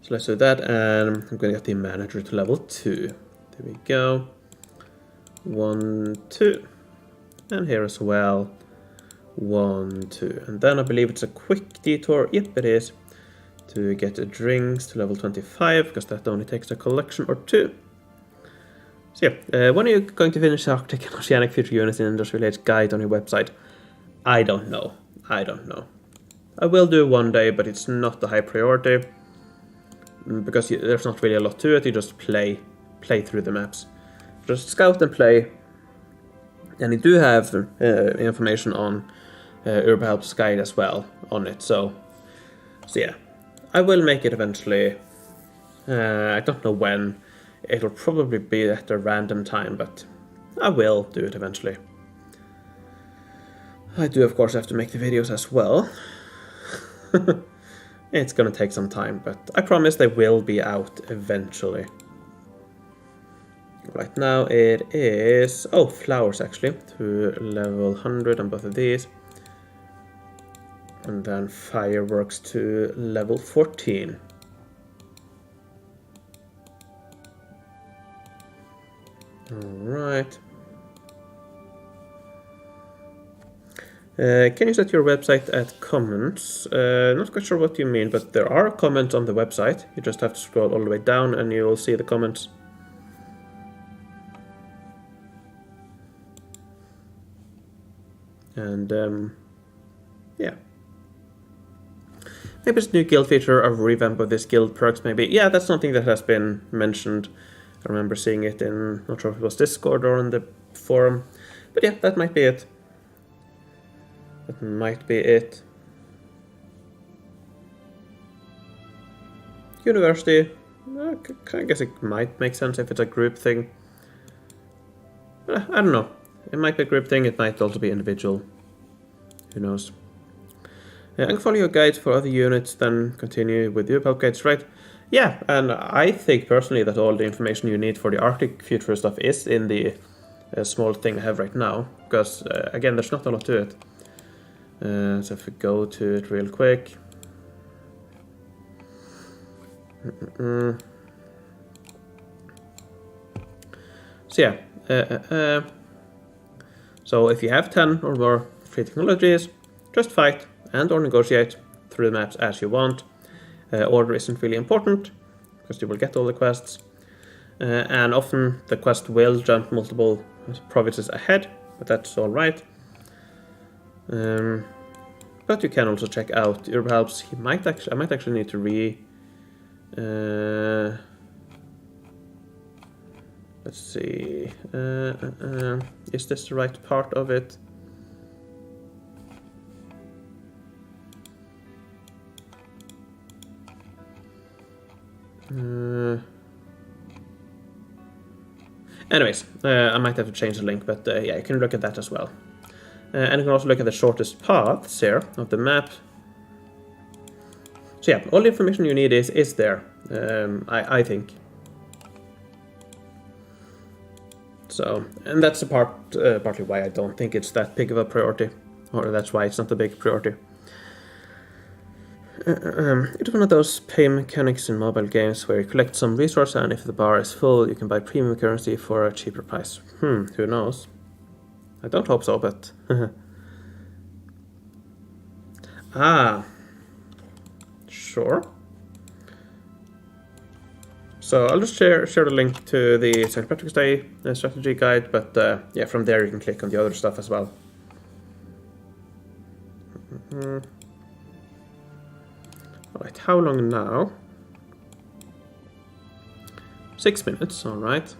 So let's do that, and I'm going to get the manager to level 2. There we go. 1, 2. And here as well. 1, 2. And then I believe it's a quick detour. Yep, it is. To get the drinks to level 25, because that only takes a collection or 2. So yeah, when are you going to finish the Arctic and Oceanic Future Units in Industrial Age guide on your website? I don't know. I don't know. I will do one day, but it's not a high priority. Because there's not really a lot to it, you just play through the maps. Just scout and play. And you do have information on Urbahelp's guide as well on it, so yeah. I will make it eventually. I don't know when. It'll probably be at a random time, but I will do it eventually. I do, of course, have to make the videos as well. It's gonna take some time, but I promise they will be out eventually. Right now it is... oh, flowers actually, to level 100 on both of these. And then fireworks to level 14. Alright. Can you set your website at comments? Not quite sure what you mean, but there are comments on the website. You just have to scroll all the way down and you will see the comments. And yeah. Maybe it's a new guild feature, a revamp of this guild perks maybe. Yeah, that's something that has been mentioned. I remember seeing it in, not sure if it was Discord or on the forum. But yeah, that might be it. That might be it. University. I guess it might make sense if it's a group thing. I don't know. It might be a group thing, it might also be individual. Who knows? I can follow your guides for other units, then continue with your help guides, right? Yeah, and I think personally that all the information you need for the Arctic future stuff is in the small thing I have right now. Because, again, there's not a lot to it. So if we go to it real quick. So yeah. So if you have 10 or more free technologies, just fight and or negotiate through the maps as you want. Order isn't really important, because you will get all the quests. And often the quest will jump multiple provinces ahead, but that's alright. But you can also check out Urbahelp's. I might actually need to let's see. Is this the right part of it? Anyways, I might have to change the link, but yeah, you can look at that as well. And you can also look at the shortest paths here of the map. So yeah, all the information you need is there, I think. So, and that's the partly why I don't think it's that big of a priority, or that's why it's not a big priority. It's one of those pay mechanics in mobile games where you collect some resource, and if the bar is full, you can buy premium currency for a cheaper price. Who knows? I don't hope so, but... Sure. So I'll just share the link to the St. Patrick's Day strategy guide, but yeah, from there you can click on the other stuff as well. Alright, how long now? 6 minutes, alright.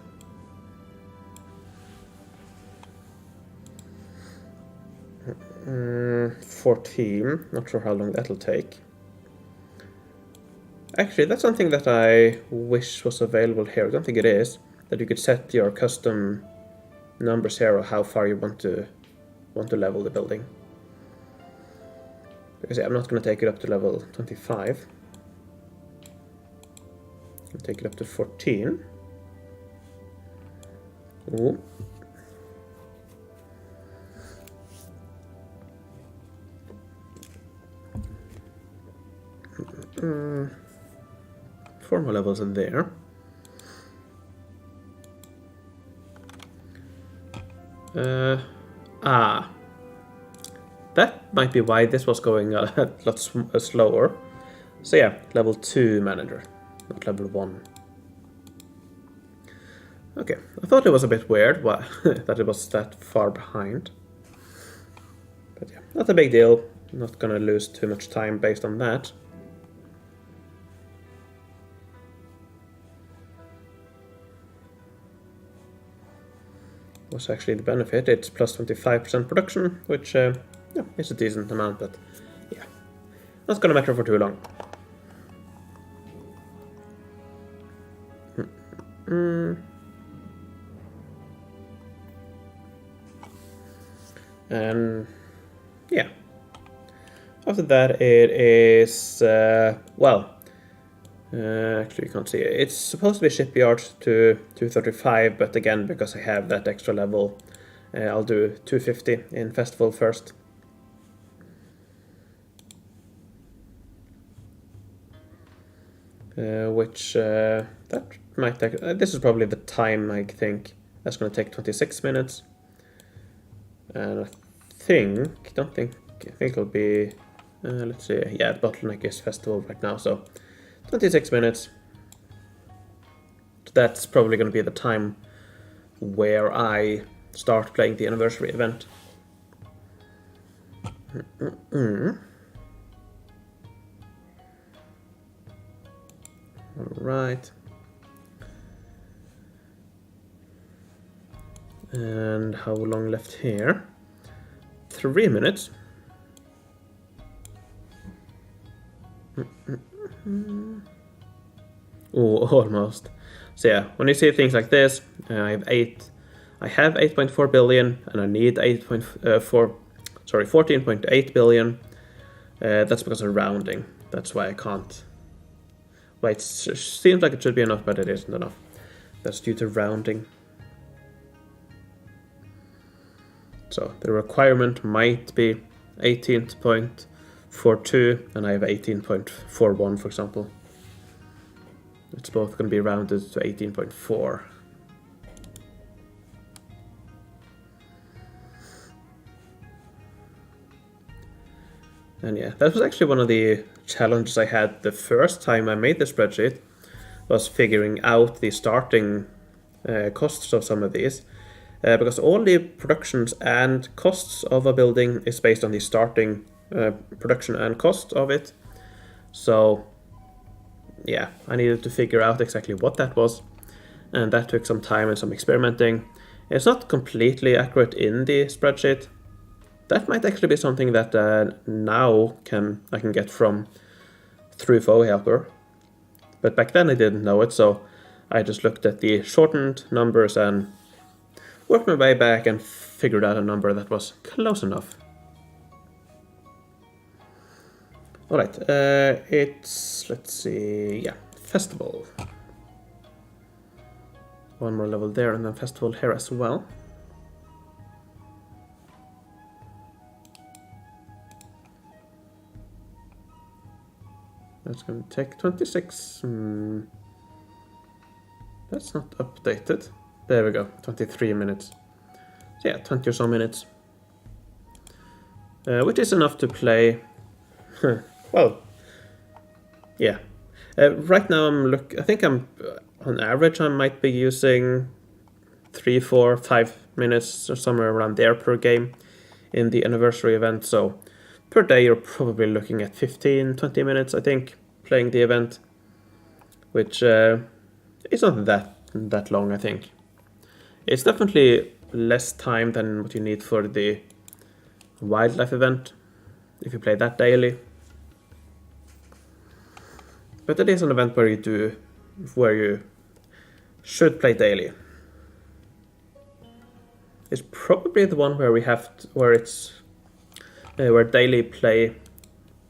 Mm, 14, not sure how long that'll take. Actually, that's something that I wish was available here. I don't think it is. That you could set your custom numbers here of how far you want to level the building. Because yeah, I'm not going to take it up to level 25. I'll take it up to 14. Ooh. Four more levels in there. That might be why this was going a lot slower. So yeah, level 2 manager, not level 1. Okay, I thought it was a bit weird that it was that far behind. But yeah, not a big deal. I'm not gonna lose too much time based on that. Was actually the benefit. It's plus 25% production, which yeah, is a decent amount, but yeah, not gonna matter for too long. And yeah, after that it is well, actually you can't see it. It's supposed to be shipyard to 235, but again, because I have that extra level, I'll do 250 in festival first. Which that might take. This is probably the time I think that's going to take 26 minutes. And I think it'll be. Let's see. Yeah, the bottleneck is festival right now, so 26 minutes. That's probably going to be the time where I start playing the anniversary event. Alright. And how long left here? 3 minutes. Oh, almost. So yeah, when you see things like this, I have 8.4 billion, and I need 14.8 billion. That's because of rounding. That's why I can't. Well, it seems like it should be enough, but it isn't enough. That's due to rounding. So the requirement might be 18.42, and I have 18.41, for example. It's both going to be rounded to 18.4. And yeah, that was actually one of the challenges I had the first time I made the spreadsheet, was figuring out the starting costs of some of these. Because all the productions and costs of a building is based on the starting production and cost of it. So yeah, I needed to figure out exactly what that was, and that took some time and some experimenting. It's not completely accurate in the spreadsheet. That might actually be something that now I can get through FOE Helper. But back then I didn't know it, so I just looked at the shortened numbers and worked my way back and figured out a number that was close enough. Alright, it's, let's see, yeah, festival. One more level there and then festival here as well. That's going to take 26. That's not updated. There we go, 23 minutes. So yeah, 20 or so minutes. Which is enough to play. Well, yeah. Right now I think I'm, on average, I might be using 3, 4, 5 minutes or somewhere around there per game in the Anniversary Event. So per day you're probably looking at 15, 20 minutes, I think, playing the event. Which is not that long, I think. It's definitely less time than what you need for the wildlife event, if you play that daily. But it is an event where you should play daily. It's probably the one where where daily play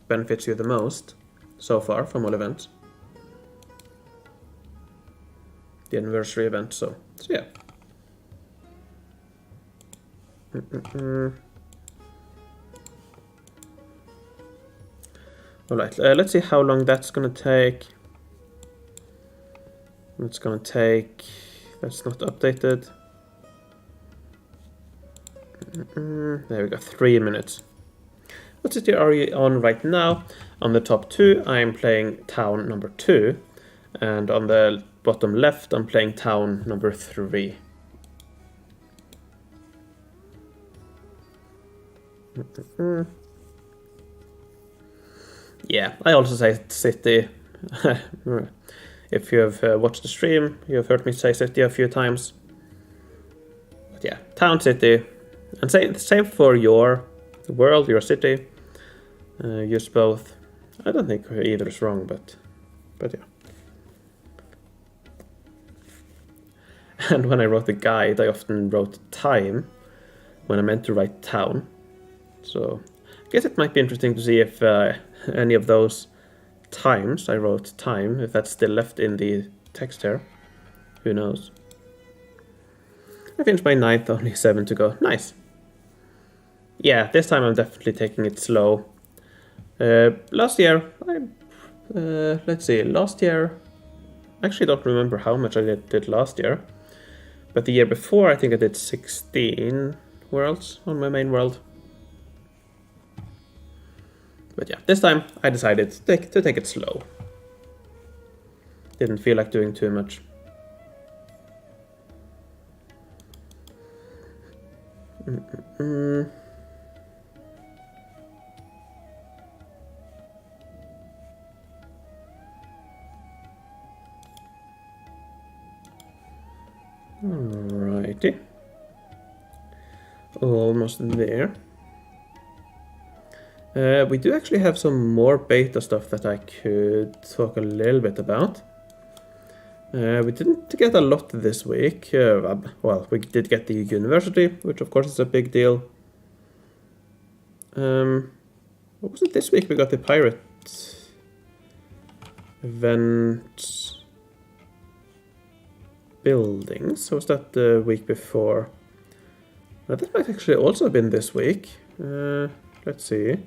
benefits you the most so far from all events. The Anniversary Event, so yeah. Alright, let's see how long that's gonna take. It's gonna take... That's not updated. There we go, 3 minutes. What city are you on right now? On the top 2, I'm playing town number 2. And on the bottom left, I'm playing town number 3. Yeah, I also say city. If you have watched the stream, you have heard me say city a few times. But yeah, town, city. And same for your world, your city. Use both. I don't think either is wrong, but yeah. And when I wrote the guide, I often wrote time when I meant to write town. So I guess it might be interesting to see if any of those times I wrote time, if that's still left in the text here. Who knows? I finished my 9th, only 7 to go. Nice. Yeah, this time I'm definitely taking it slow. Last year, let's see, last year, I actually don't remember how much I did last year. But the year before, I think I did 16 worlds on my main world. But yeah, this time I decided to take it slow. Didn't feel like doing too much. Alrighty. Almost there. We do actually have some more beta stuff that I could talk a little bit about. We didn't get a lot this week. Well, we did get the university, which of course is a big deal. What was it this week? We got the pirate event buildings. So was that the week before? That might actually also have been this week. Let's see.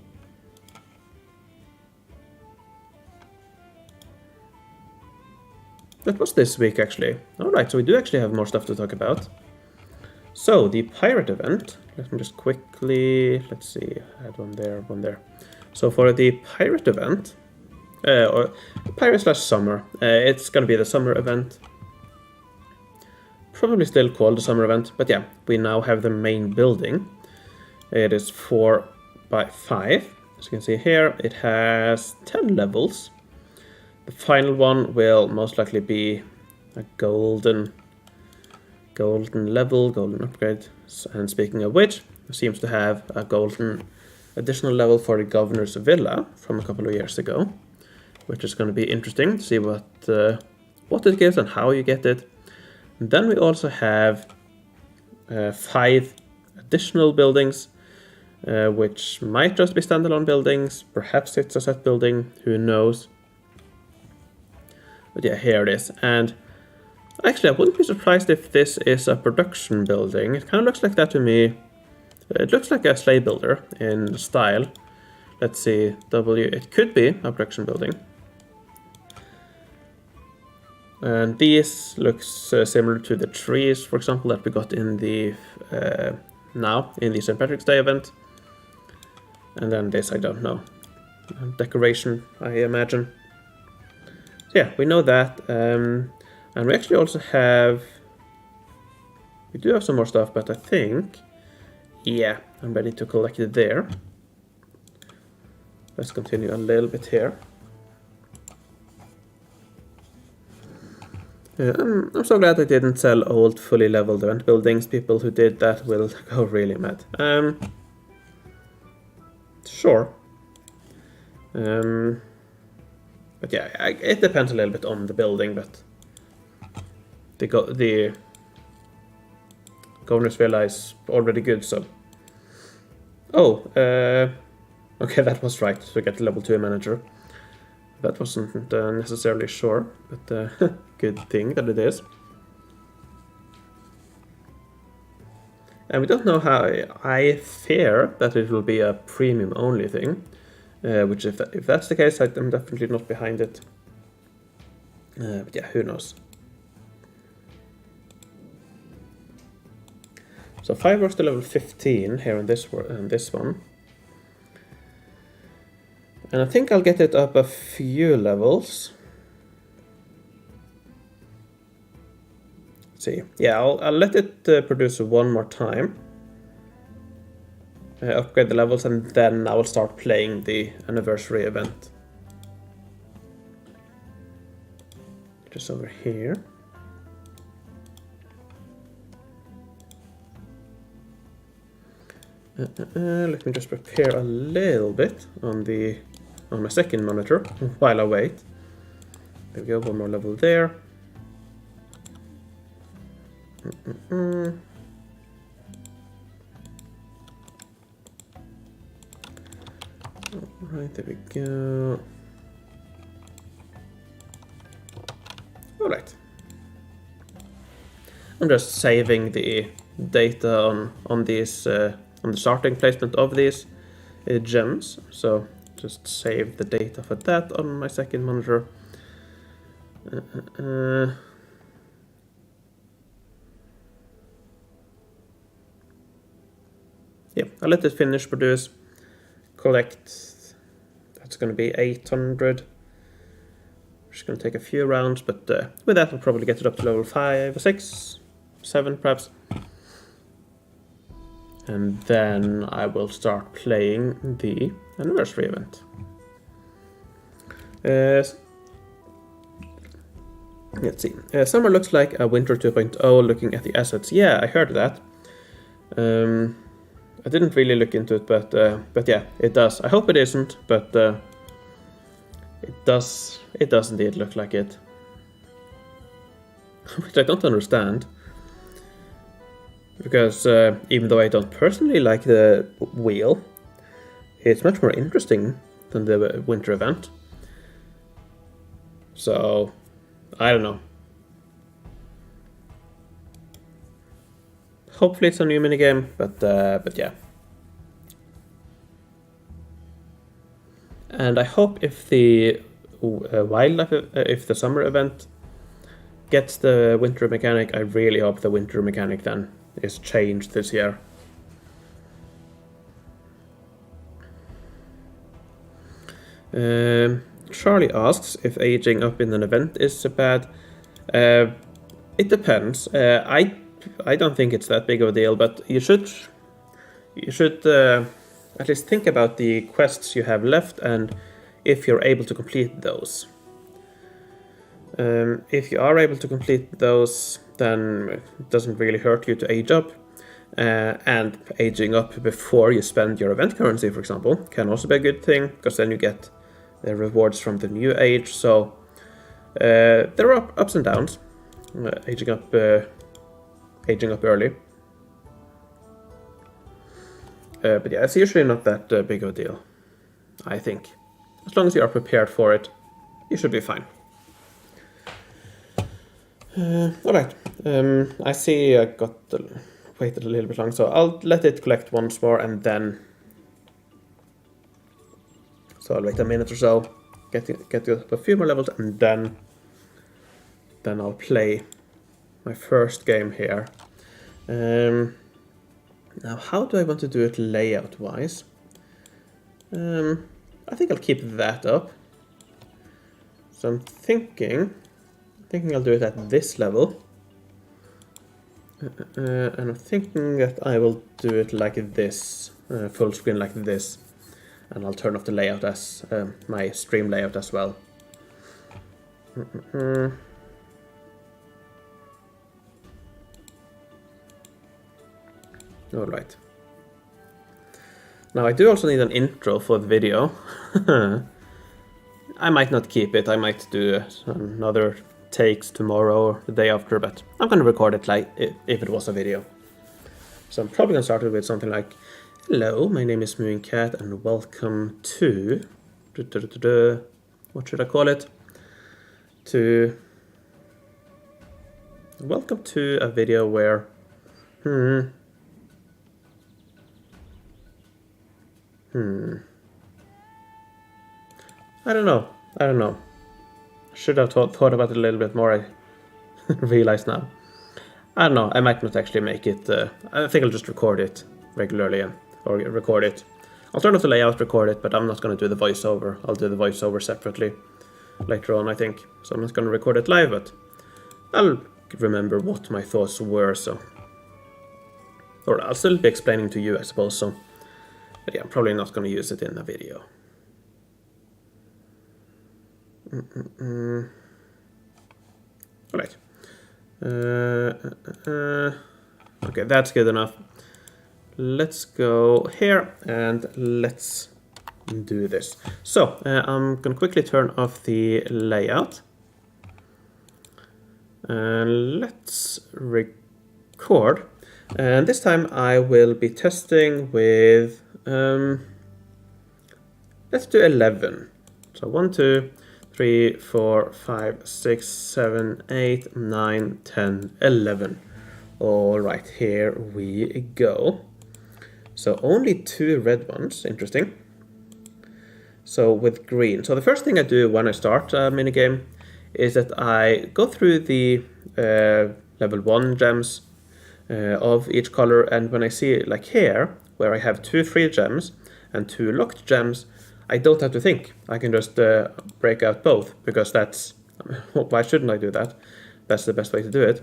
That was this week, actually. Alright, so we do actually have more stuff to talk about. So, the pirate event. Let me just quickly... Let's see. I had one there, one there. So, for the pirate event... or pirate/summer. It's gonna be the summer event. Probably still called the summer event. But yeah, we now have the main building. It is 4 by 5. As you can see here, it has 10 levels. The final one will most likely be a golden level, golden upgrade. And speaking of which, it seems to have a golden additional level for the governor's villa from a couple of years ago, which is going to be interesting to see what it gives and how you get it. And then we also have 5 additional buildings, which might just be standalone buildings. Perhaps it's a set building, who knows. But yeah, here it is. And actually, I wouldn't be surprised if this is a production building. It kind of looks like that to me. It looks like a sleigh builder in style. Let's see, it could be a production building. And these looks similar to the trees, for example, that we got in the now in the St. Patrick's Day event. And then this, I don't know. Decoration, I imagine. So yeah, we know that. And we actually also have... We do have some more stuff, but I think... Yeah, I'm ready to collect it there. Let's continue a little bit here. I'm so glad I didn't sell old, fully leveled event buildings. People who did that will go really mad. Sure. But yeah, it depends a little bit on the building, but the Governor's Villa is already good, so... Oh, okay, that was right, to get level 2 manager. That wasn't necessarily sure, but good thing that it is. And we don't know how. I fear that it will be a premium only thing, which if that's the case, I'm definitely not behind it. But yeah, who knows. So 5 works to level 15 here in this one. And I think I'll get it up a few levels. Let's see. Yeah, I'll let it produce one more time. Upgrade the levels, and then I will start playing the Anniversary Event. Just over here. Let me just prepare a little bit on my second monitor while I wait. There we go, one more level there. Alright, there we go. Alright. I'm just saving the data on these on the starting placement of these gems. So just save the data for that on my second monitor. Yeah, I'll let it finish produce, collect. That's going to be 800. Just going to take a few rounds, but with that I'll probably get it up to level 5 or 6, 7 perhaps. And then I will start playing the Anniversary Event. Let's see. Summer looks like a Winter 2.0 looking at the assets. Yeah, I heard that. I didn't really look into it, but yeah, it does. I hope it isn't, but it does indeed look like it. Which I don't understand. Because even though I don't personally like the wheel, it's much more interesting than the winter event. So, I don't know. Hopefully it's a new minigame, but yeah. And I hope if the wildlife, if the summer event gets the winter mechanic, I really hope the winter mechanic then is changed this year. Charlie asks if aging up in an event is bad. It depends. I don't think it's that big of a deal, but you should at least think about the quests you have left and if you're able to complete those. If you are able to complete those, then it doesn't really hurt you to age up. And aging up before you spend your event currency, for example, can also be a good thing, because then you get the rewards from the new age. So there are ups and downs. Aging up early. But yeah, it's usually not that big of a deal, I think. As long as you are prepared for it, you should be fine. Alright, I see I waited a little bit long, so I'll let it collect once more and then... So I'll wait a minute or so, get up a few more levels, and then I'll play my first game here. Now, how do I want to do it layout-wise? I think I'll keep that up. So I'm thinking I'll do it at this level. And I'm thinking that I will do it like this, full screen like this. And I'll turn off the layout as my stream layout as well. Alright. Now I do also need an intro for the video. I might not keep it, I might do another takes tomorrow or the day after, but I'm gonna record it like if it was a video. So I'm probably gonna start it with something like, hello, my name is MooingCat and welcome to... What should I call it? Welcome to a video where... I don't know. Should have thought about it a little bit more, I realize now. I don't know, I might not actually make it. I think I'll just record it regularly, or record it. I'll turn off the layout, record it, but I'm not going to do the voiceover. I'll do the voiceover separately later on, I think. So I'm not going to record it live, but I'll remember what my thoughts were, so... Or I'll still be explaining to you, I suppose, so... But yeah, I'm probably not going to use it in a video. Alright. Okay, that's good enough. Let's go here and let's do this. So, I'm going to quickly turn off the layout. And let's record. And this time I will be testing with... let's do 11. So 1, 2, 3, 4, 5, 6, 7, 8, 9, 10, 11. Alright, here we go. So only 2 red ones, interesting. So with green. So the first thing I do when I start a minigame is that I go through the level 1 gems of each color, and when I see like here, where I have 2 free gems and 2 locked gems, I don't have to think. I can just break out both, because that's... Why shouldn't I do that? That's the best way to do it.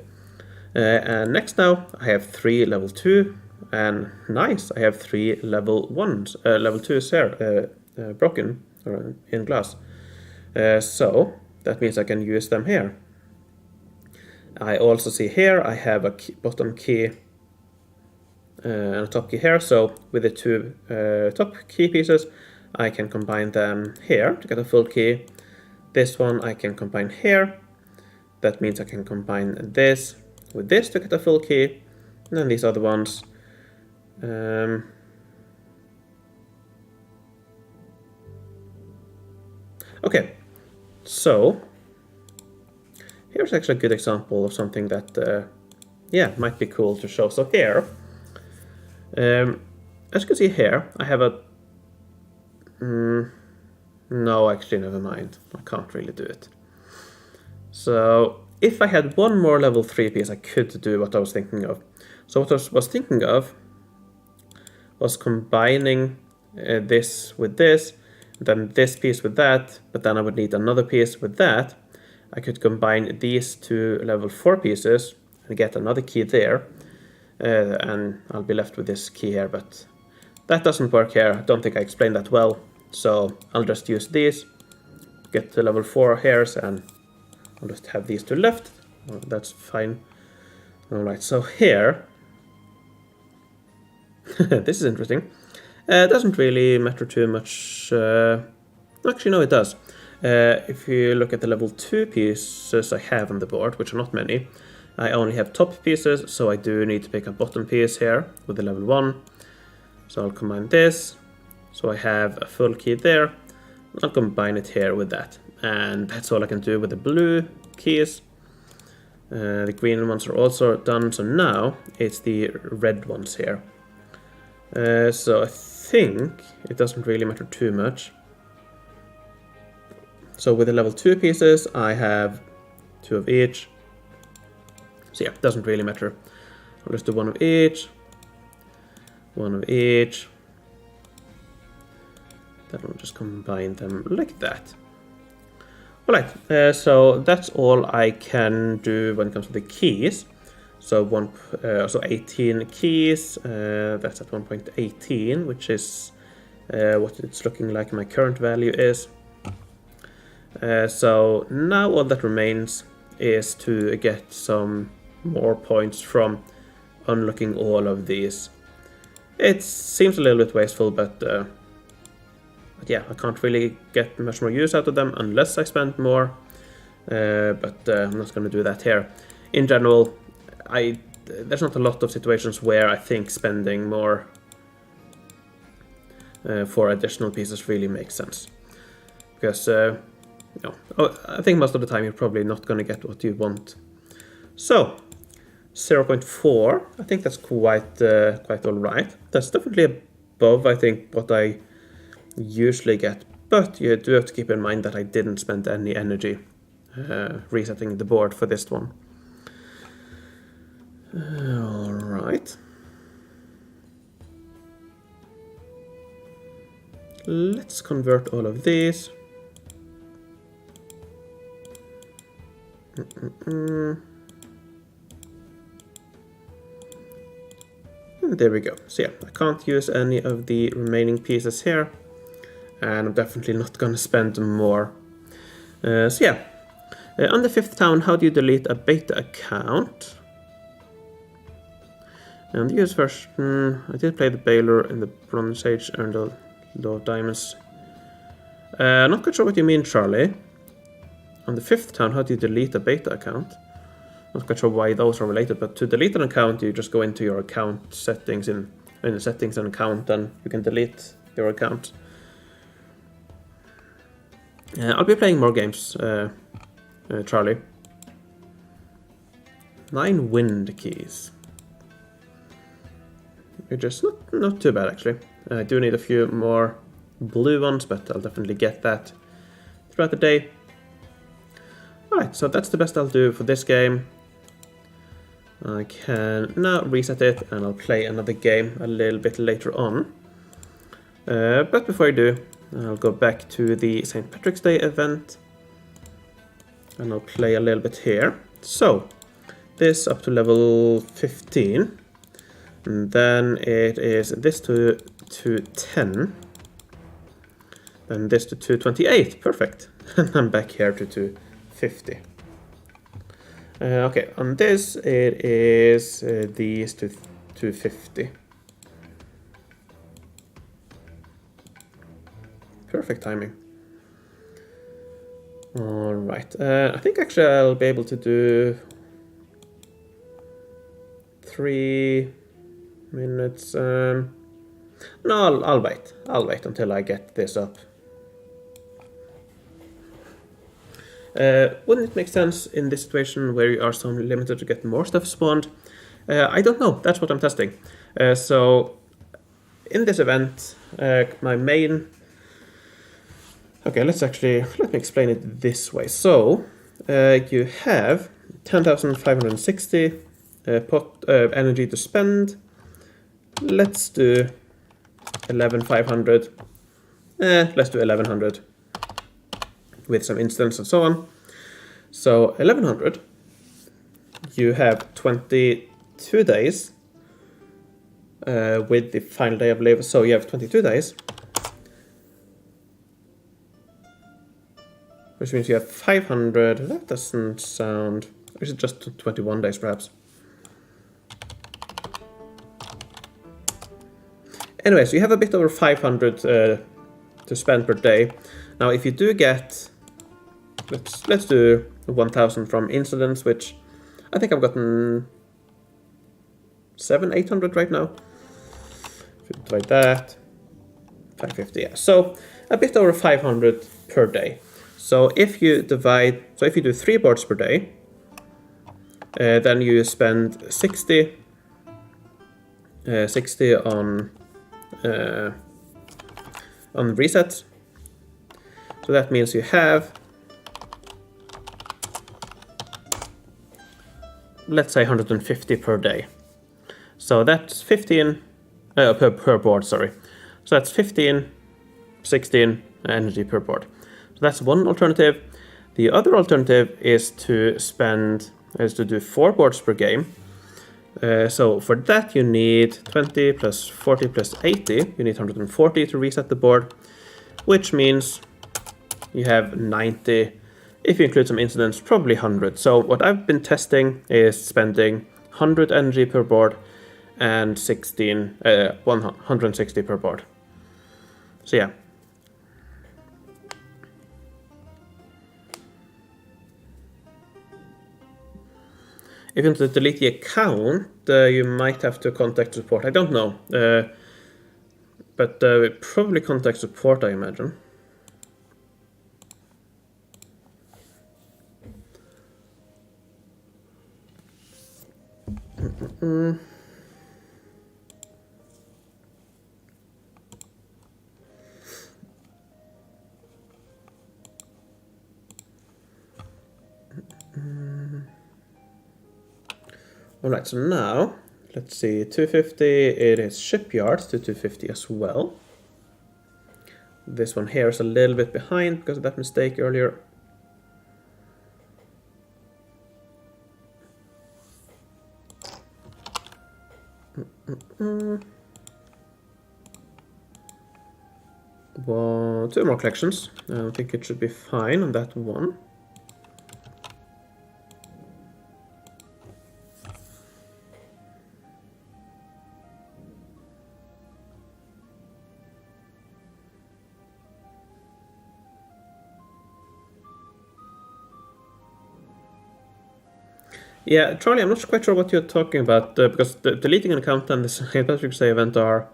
And next now, I have 3 level 2, and nice, I have 3 level 1s, level 2s here, broken, or in glass. So, that means I can use them here. I also see here, I have a bottom key and a top key here, so with the 2 top key pieces, I can combine them here to get a full key. This one I can combine here. That means I can combine this with this to get a full key. And then these other ones. Okay, so here's actually a good example of something that, yeah, might be cool to show. So here, as you can see here, I have a... no, actually, never mind. I can't really do it. So, if I had one more level 3 piece, I could do what I was thinking of. So what I was thinking of was combining this with this, then this piece with that, but then I would need another piece with that. I could combine these 2 level 4 pieces and get another key there, and I'll be left with this key here, but that doesn't work here. I don't think I explained that well, so I'll just use these, get the level 4 hairs, and I'll just have these 2 left. Oh, that's fine. Alright, so here, this is interesting. It doesn't really matter too much. Actually, no, it does. If you look at the level 2 pieces I have on the board, which are not many, I only have top pieces, so I do need to pick a bottom piece here with the level 1. So I'll combine this. So I have a full key there. I'll combine it here with that. And that's all I can do with the blue keys. The green ones are also done. So now it's the red ones here. So I think it doesn't really matter too much. So with the level 2 pieces, I have 2 of each. So yeah, it doesn't really matter. I'll just do 1 of each. 1 of each. Then I'll just combine them like that. Alright, so that's all I can do when it comes to the keys. So 18 keys, that's at 1.18, which is what it's looking like my current value is. So now all that remains is to get some more points from unlocking all of these. It seems a little bit wasteful, but yeah, I can't really get much more use out of them unless I spend more. But I'm not going to do that here. In general, there's not a lot of situations where I think spending more for additional pieces really makes sense. Because, I think most of the time you're probably not going to get what you want. So, 0.4, I think that's quite alright. That's definitely above, I think, what I usually get. But you do have to keep in mind that I didn't spend any energy resetting the board for this one. Alright. Let's convert all of these. And there we go. So yeah, I can't use any of the remaining pieces here. And I'm definitely not going to spend more. So yeah. On the 5th town, how do you delete a beta account? And the use version, I did play the Baylor in the Bronze Age, earned a lot of diamonds. Not quite sure what you mean, Charlie. On the 5th town, how do you delete a beta account? Not quite sure why those are related, but to delete an account, you just go into your account settings in the settings and account, and you can delete your account. I'll be playing more games, Charlie. 9 wind keys. Which is not too bad, actually. I do need a few more blue ones, but I'll definitely get that throughout the day. Alright, so that's the best I'll do for this game. I can now reset it and I'll play another game a little bit later on. But before I do, I'll go back to the St. Patrick's Day event. And I'll play a little bit here. So, this up to level 15. And then it is this to 10. Then this to 228. Perfect. And I'm back here to 250. Okay, on this it is these to 250. Perfect timing. Alright, I think actually I'll be able to do 3 minutes. No, I'll wait. I'll wait until I get this up. Wouldn't it make sense in this situation where you are so limited to get more stuff spawned? I don't know. That's what I'm testing. So in this event, my main... Okay, let me explain it this way. So you have 10,560 energy to spend. Let's do 11,500. Let's do 1,100 with some instants and so on. So 1,100. You have 22 days with the final day, I believe. So you have 22 days. Which means you have 500. That doesn't sound... Or is it just 21 days, perhaps? Anyway, so you have a bit over 500 to spend per day. Now, if you do get... Let's do 1,000 from incidents, which I think I've gotten 800 right now. divide that, 550, yeah. So a bit over 500 per day. So if you do 3 boards per day, then you spend 60 on resets. So that means you have, let's say 150 per day. So that's 15 per board, sorry. So that's 15, 16 energy per board. So that's one alternative. The other alternative is to do 4 boards per game. So for that you need 20 plus 40 plus 80. You need 140 to reset the board, which means you have 90. If you include some incidents, probably 100. So what I've been testing is spending 100 energy per board and 160 per board. So yeah. If you want to delete the account, you might have to contact support. I don't know. But probably contact support, I imagine. Alright, so now, let's see, 250, it is shipyard to 250 as well. This one here is a little bit behind because of that mistake earlier. Well, 2 more collections. I think it should be fine on that one. Yeah, Charlie, I'm not quite sure what you're talking about, because deleting an account and this Anniversay Event are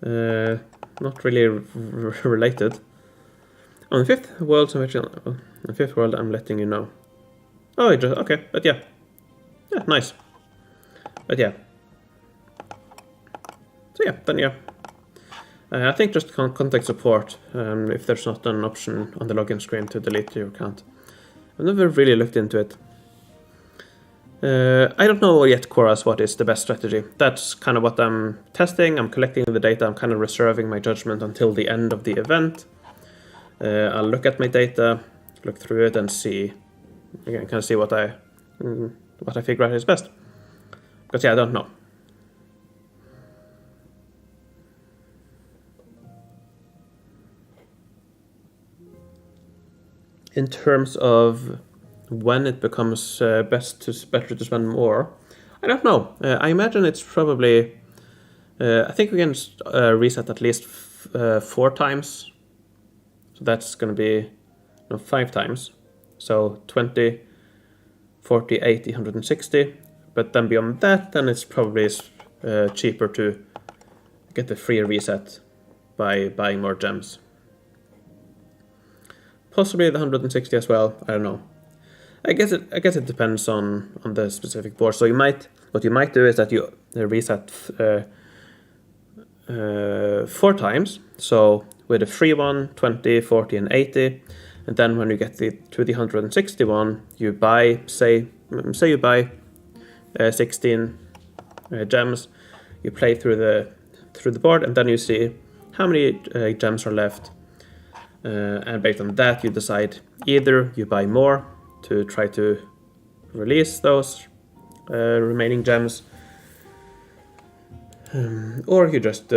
not really related. On the 5th world, on the 5th world, I'm letting you know. Oh, okay, but yeah. Yeah, nice. But yeah. So yeah, then yeah. I think just contact support if there's not an option on the login screen to delete your account. I've never really looked into it. I don't know yet, Koras, what is the best strategy. That's kind of what I'm testing. I'm collecting the data. I'm kind of reserving my judgment until the end of the event. I'll look at my data, look through it, and see. Again, kind of see what I figure out is best. Because yeah, I don't know. In terms of when it becomes better to spend more, I don't know. I imagine it's probably. I think we can reset at least 4 times. So that's going to be 5 times. So 20, 40, 80, 160. But then beyond that, then it's probably cheaper to get the free reset by buying more gems. Possibly the 160 as well. I don't know. I guess it depends on the specific board. So what you might do is that you reset 4 times. So with a free one, 20, 40, and 80, and then when you get to the 161, you buy say you buy 16 gems. You play through the board, and then you see how many gems are left, and based on that, you decide either you buy more to try to release those remaining gems, or you just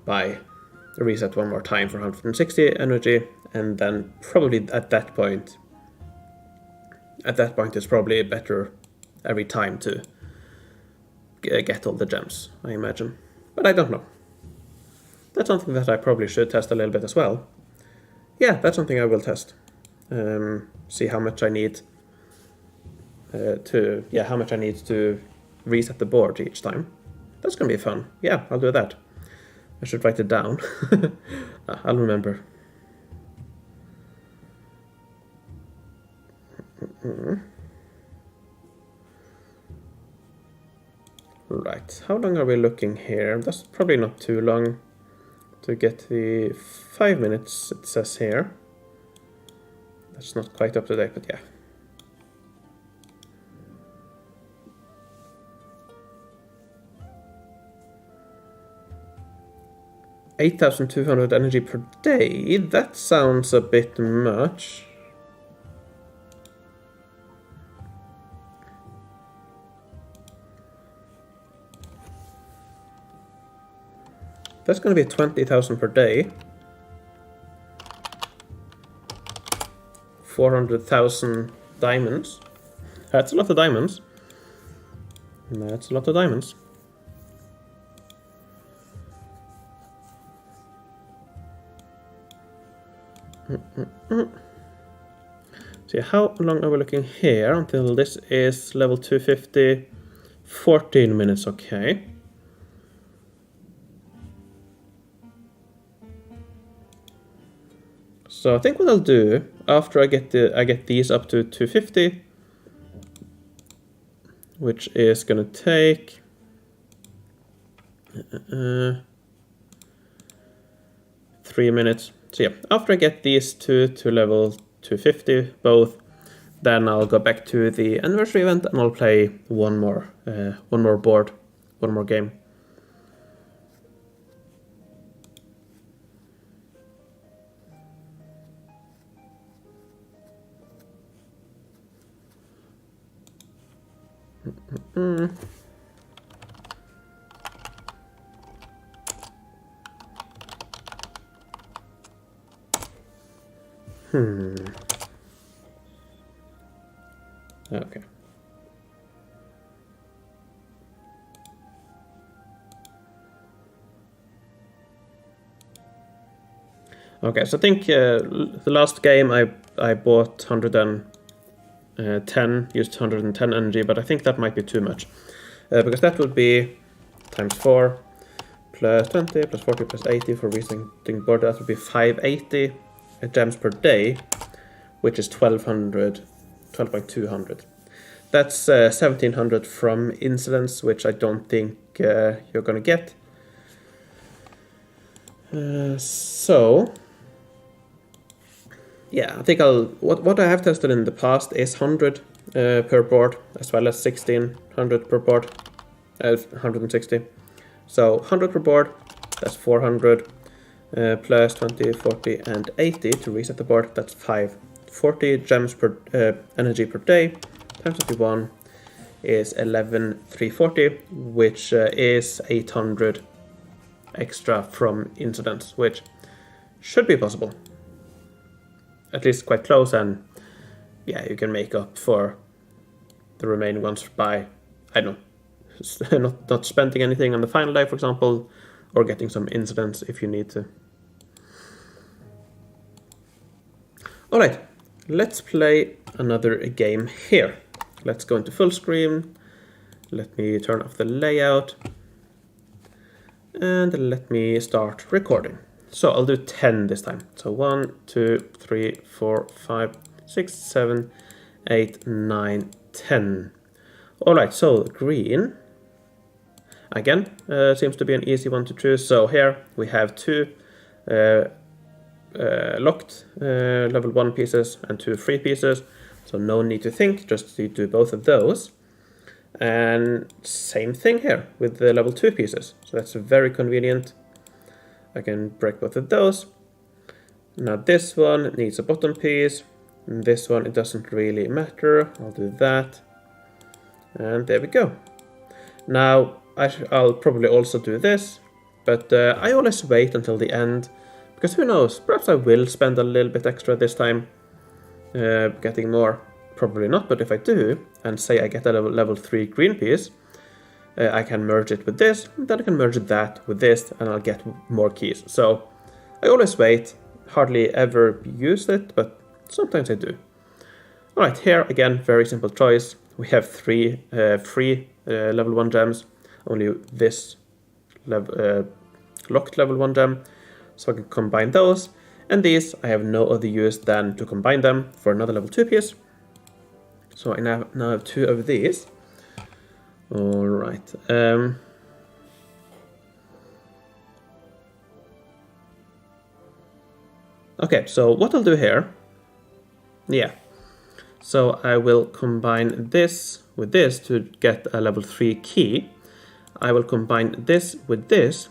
buy reset one more time for 160 energy, and then probably at that point it's probably better every time to get all the gems, I imagine. But I don't know. That's something that I probably should test a little bit as well. Yeah, that's something I will test. See how much I need to reset the board each time. That's gonna be fun. Yeah, I'll do that. I should write it down. I'll remember. Right, how long are we looking here? That's probably not too long to get the 5 minutes it says here. That's not quite up to date, but yeah. $8,200 energy per day, that sounds a bit much. That's going to be 20,000 per day. 400,000 diamonds. That's a lot of diamonds. That's a lot of diamonds. So how long are we looking here until this is level 250? 14 minutes, okay. So I think what I'll do after I get these up to 250, which is gonna take 3 minutes. So yeah, after I get these two to level 250 both, then I'll go back to the Anniversary Event and I'll play one more board, one more game. Okay. Okay, so I think the last game I bought 110, used 110 energy, but I think that might be too much. Because that would be times 4 plus 20 plus 40 plus 80 for restarting board. That would be 580 gems per day, which is 12,200. That's 1,700 from incidents, which I don't think you're gonna get. So yeah, I think what I have tested in the past is 100 per board, as well as 1,600 per board, 160. So 100 per board, that's 400, plus 20, 40, and 80 to reset the board, that's 540 gems per energy per day, times 51 is 11,340, which is 800 extra from incidents, which should be possible. At least quite close, and yeah, you can make up for the remaining ones by, I don't know, not spending anything on the final day, for example, or getting some incidents if you need to. Alright, let's play another game here. Let's go into full screen. Let me turn off the layout. And let me start recording. So I'll do 10 this time. So 1, 2, 3, 4, 5, 6, 7, 8, 9, 10. Alright, so green. Again, seems to be an easy one to choose. So here we have two locked level 1 pieces and 2 free pieces. So no need to think, just to do both of those. And same thing here with the level 2 pieces. So that's very convenient. I can break both of those. Now this one needs a bottom piece. And this one, it doesn't really matter. I'll do that. And there we go. Now I'll probably also do this. But I always wait until the end. Because who knows, perhaps I will spend a little bit extra this time. Getting more. Probably not, but if I do, and say I get a level 3 green piece, I can merge it with this, and then I can merge that with this, and I'll get more keys. So I always wait, hardly ever use it, but sometimes I do. Alright, here again, very simple choice. We have 3 free level 1 gems, only this level locked level 1 gem, so I can combine those. And these, I have no other use than to combine them for another level 2 piece. So I now have 2 of these. Alright. Okay, so what I'll do here, yeah. So I will combine this with this to get a level 3 key. I will combine this with this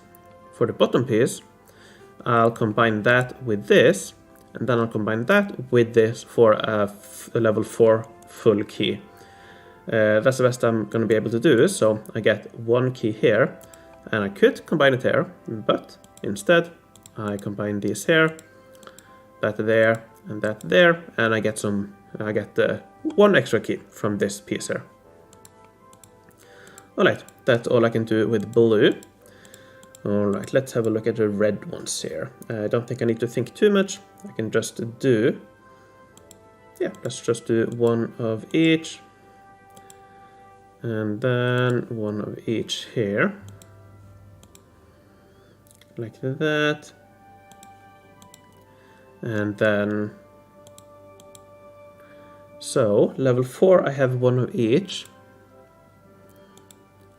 for the bottom piece. I'll combine that with this, and then I'll combine that with this for a level 4 full key. That's the best I'm going to be able to do, so I get 1 key here, and I could combine it here, but instead I combine these here, that there, and that there, and I get 1 extra key from this piece here. Alright, that's all I can do with blue. Alright, let's have a look at the red ones here. I don't think I need to think too much. I can just do... yeah, let's just do 1 of each. And then 1 of each here. Like that. And then... so, level 4 I have 1 of each.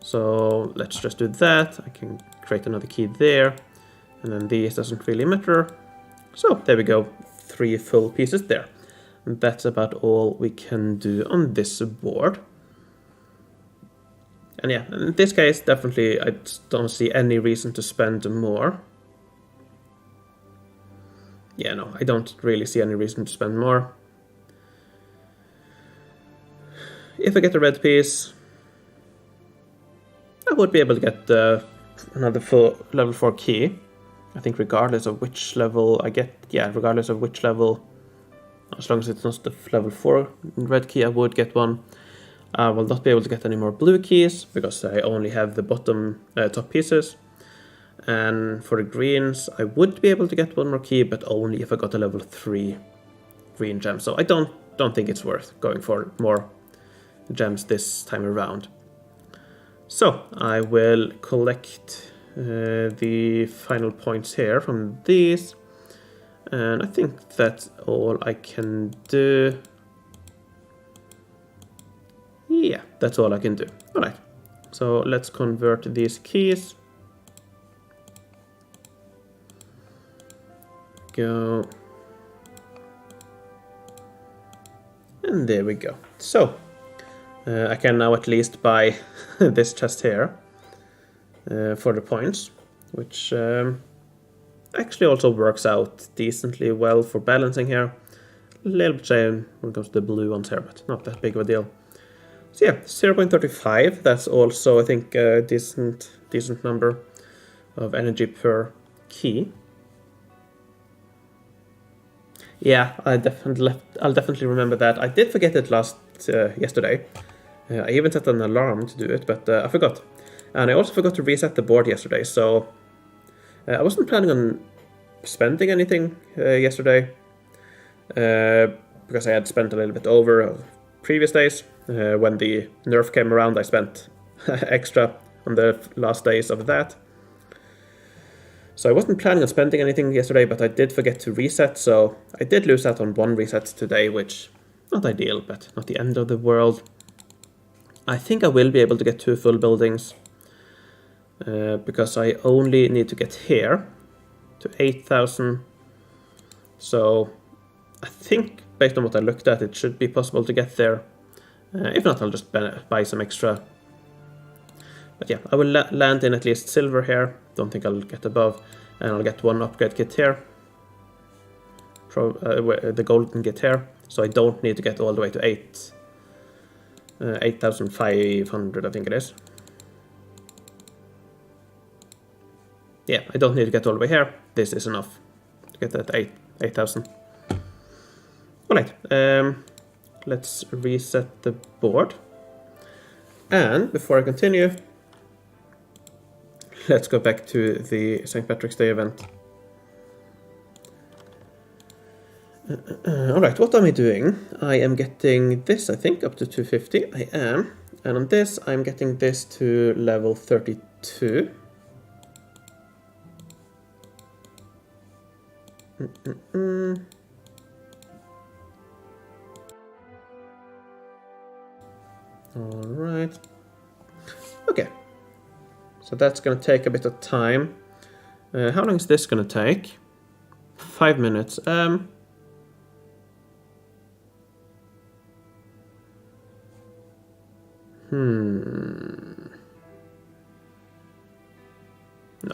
So let's just do that. I can create another key there. And then these doesn't really matter. So there we go, 3 full pieces there. And that's about all we can do on this board. And yeah, in this case, definitely I don't see any reason to spend more. Yeah, no, I don't really see any reason to spend more. If I get the red piece, I would be able to get another full level 4 key. I think regardless of which level I get, yeah, regardless of which level, as long as it's not the level 4 red key, I would get one. I will not be able to get any more blue keys, because I only have the bottom top pieces. And for the greens, I would be able to get 1 more key, but only if I got a level 3 green gem. So I don't think it's worth going for more gems this time around. So I will collect the final points here from these, and I think that's all I can do. Yeah, that's all I can do. Alright, so let's convert these keys. Go. And there we go. So I can now at least buy this chest here for the points, which actually also works out decently well for balancing here. A little bit shame when it comes to the blue ones here, but not that big of a deal. So yeah, 0.35, that's also I think a decent number of energy per key. Yeah, I'll definitely remember that. I did forget it yesterday. I even set an alarm to do it, but I forgot. And I also forgot to reset the board yesterday, so I wasn't planning on spending anything yesterday, because I had spent a little bit over previous days. When the nerf came around, I spent extra on the last days of that. So I wasn't planning on spending anything yesterday, but I did forget to reset, so I did lose out on 1 reset today, which not ideal, but not the end of the world. I think I will be able to get 2 full buildings, because I only need to get here to 8,000. So I think, based on what I looked at, it should be possible to get there. If not, I'll just buy some extra. But yeah, I will land in at least silver here. Don't think I'll get above. And I'll get 1 upgrade kit here. The golden kit here. So I don't need to get all the way to 8,500, I think it is. Yeah, I don't need to get all the way here. This is enough to get that 8,000. Alright, let's reset the board. And before I continue, let's go back to the St. Patrick's Day event. Alright, what am I doing? I am getting this, I think, up to 250. I am. And on this, I'm getting this to level 32. All right. Okay. So that's gonna take a bit of time. How long is this gonna take? 5 minutes. No,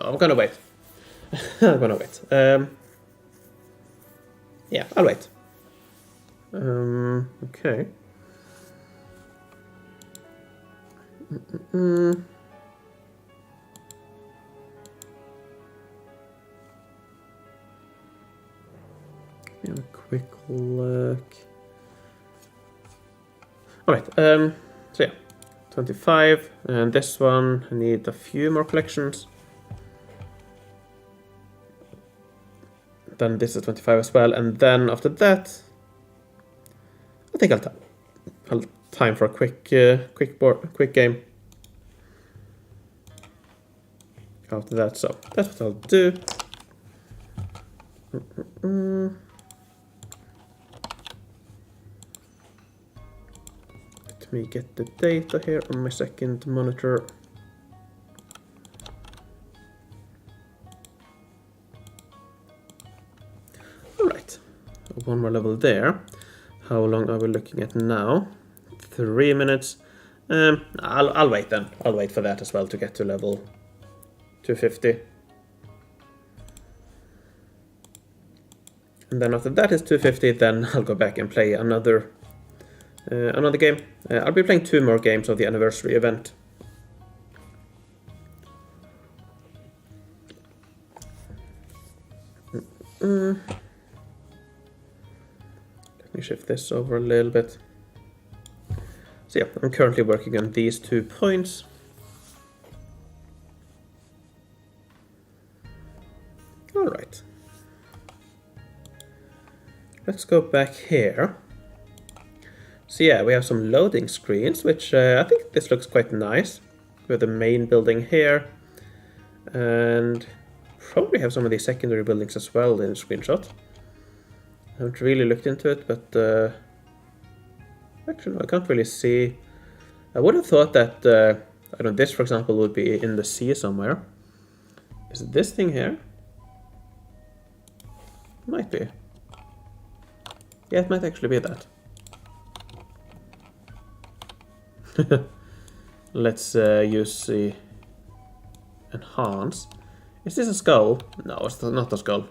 I'm gonna wait. I'm gonna wait. Yeah, I'll wait. Okay. Have a quick look. Alright, so yeah, 25, and this one, I need a few more collections. Then this is 25 as well, and then after that, I think I'll time for a quick game. After that, so that's what I'll do. Let me get the data here on my second monitor. Alright, one more level there. How long are we looking at now? 3 minutes. I'll wait then. I'll wait for that as well to get to level 250. And then after that is 250, then I'll go back and play another game. I'll be playing 2 more games of the Anniversary Event. Let me shift this over a little bit. So yeah, I'm currently working on these 2 points. Alright. Let's go back here. So yeah, we have some loading screens, which I think this looks quite nice. We have the main building here, and probably have some of the secondary buildings as well in the screenshot. I haven't really looked into it, but actually no, I can't really see. I would have thought that, I don't know, this for example would be in the sea somewhere. Is it this thing here? Might be. Yeah, it might actually be that. Let's use the enhance. Is this a skull? No, it's not a skull.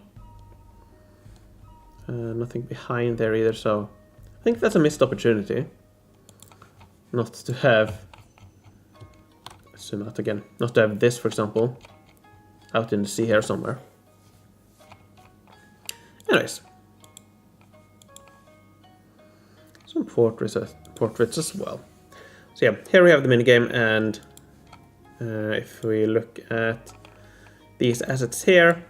Nothing behind there either, so I think that's a missed opportunity. Not to have... Let's zoom out again. Not to have this, for example, out in the sea here somewhere. Anyways. Some portraits as well. So yeah, here we have the minigame, and if we look at these assets here,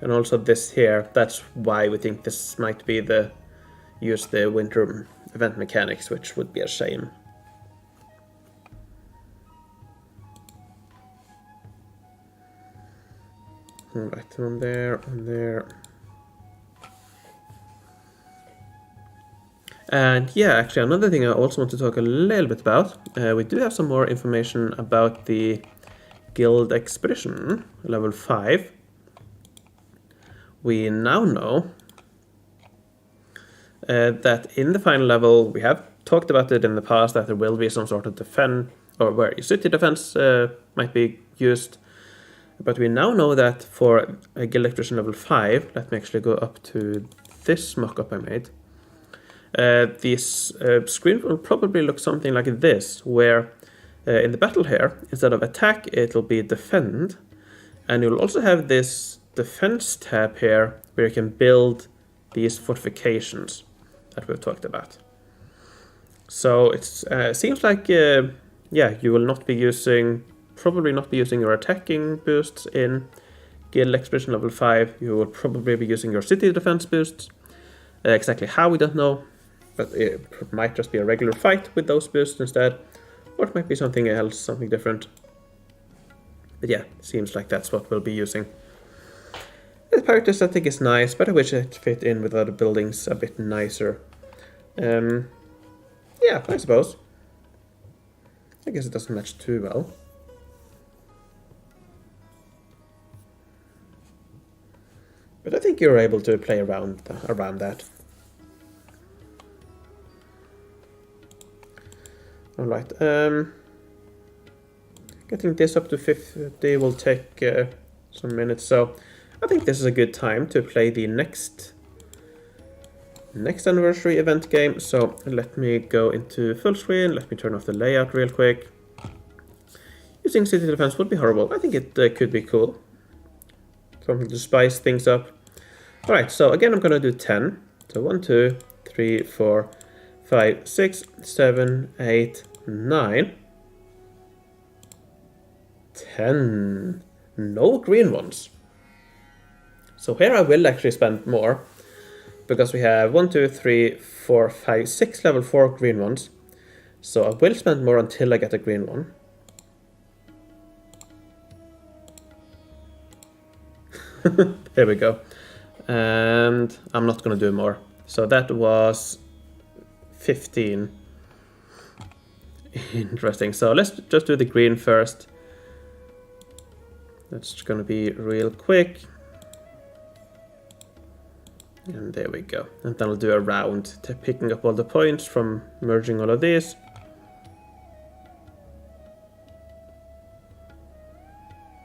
and also this here, that's why we think this might be use the winter event mechanics, which would be a shame. Alright, on there, on there. And yeah, actually another thing I also want to talk a little bit about. We do have some more information about the Guild Expedition, level 5. We now know that in the final level, we have talked about it in the past, that there will be some sort of defense, or where city defense might be used. But we now know that for a Guild Expedition level 5, let me actually go up to this mock-up I made. This screen will probably look something like this, where in the battle here, instead of attack, it'll be defend. And you'll also have this defense tab here, where you can build these fortifications that we've talked about. So it seems like, yeah, you will not be using, probably not be using your attacking boosts in Guild Expedition level 5. You will probably be using your city defense boosts. Exactly how, we don't know. But it might just be a regular fight with those boosts instead. Or it might be something else, something different. But yeah, seems like that's what we'll be using. The pirate aesthetic is nice, but I wish it fit in with other buildings a bit nicer. Yeah, I suppose. I guess it doesn't match too well. But I think you're able to play around that. Alright, getting this up to 50 will take some minutes, so I think this is a good time to play the next anniversary event game. So let me go into full screen, let me turn off the layout real quick. Using city defense would be horrible. I think it could be cool. Something to spice things up. Alright, so again I'm gonna do 10. So 1, 2, 3, 4, 5, 6, 7, 8, 9. 10. No green ones. So here I will actually spend more, because we have 1, 2, 3, 4, 5, 6 level 4 green ones. So I will spend more until I get a green one. Here we go. And I'm not gonna do more. So that was 15. Interesting. So let's just do the green first. That's gonna be real quick. And there we go. And then I'll do a round to picking up all the points from merging all of these.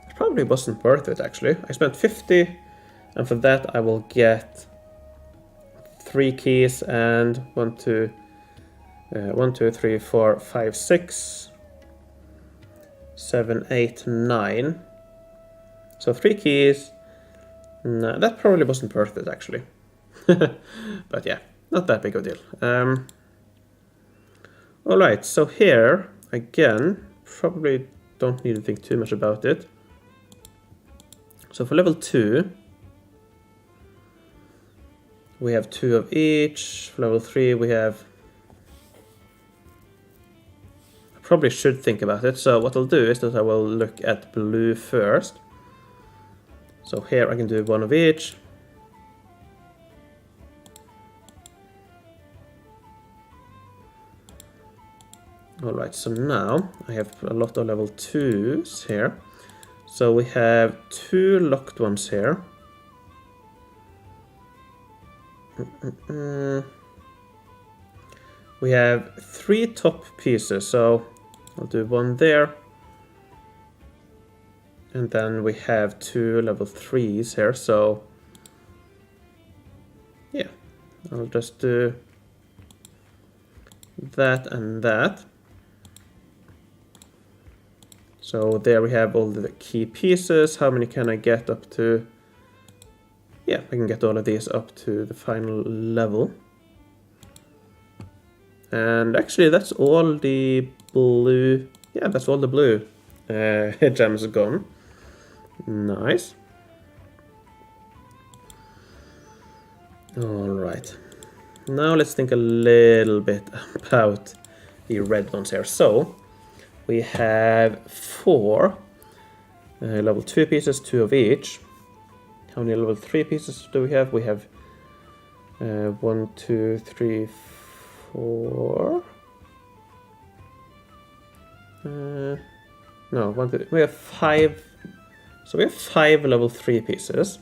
It probably wasn't worth it actually. I spent 50, and for that I will get 3 keys and 1, 2, 3, 4, 5, 6, 7, 8, 9. So 3 keys. No, that probably wasn't worth it actually. But yeah, not that big of a deal. Alright, so here, again, probably don't need to think too much about it. So for level 2, we have 2 of each. For level 3, we have... I probably should think about it. So what I'll do is that I will look at blue first. So here I can do 1 of each. Alright, so now I have a lot of level 2s here. So we have 2 locked ones here. We have 3 top pieces, so I'll do 1 there. And then we have 2 level 3s here, so yeah, I'll just do that and that. So there we have all the key pieces. How many can I get up to? Yeah, I can get all of these up to the final level. And actually that's all the blue, yeah, that's all the blue gems gone. Nice. Alright. Now let's think a little bit about the red ones here. So we have 4 level 2 pieces, 2 of each. How many level 3 pieces do we have? We have 1, 2, 3, 4. No, 1, 2, we have 5. So we have 5 level 3 pieces.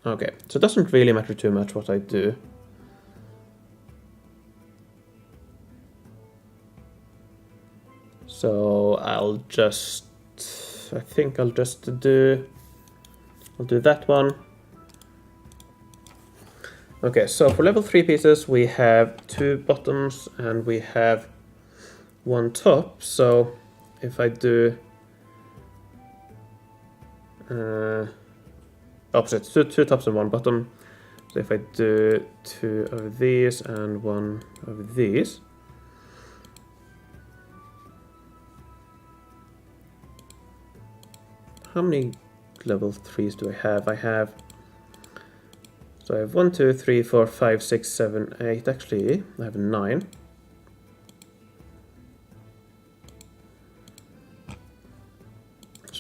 Okay, so it doesn't really matter too much what I do. So I'll just, I think I'll just do, I'll do that one. Okay, so for level 3 pieces we have 2 bottoms and we have 1 top. So if I do opposite, 2 tops and 1 bottom. So if I do 2 of these and 1 of these. How many level 3s do I have? I have, so I have 1, 2, 3, 4, 5, 6, 7, 8. Actually, I have 9.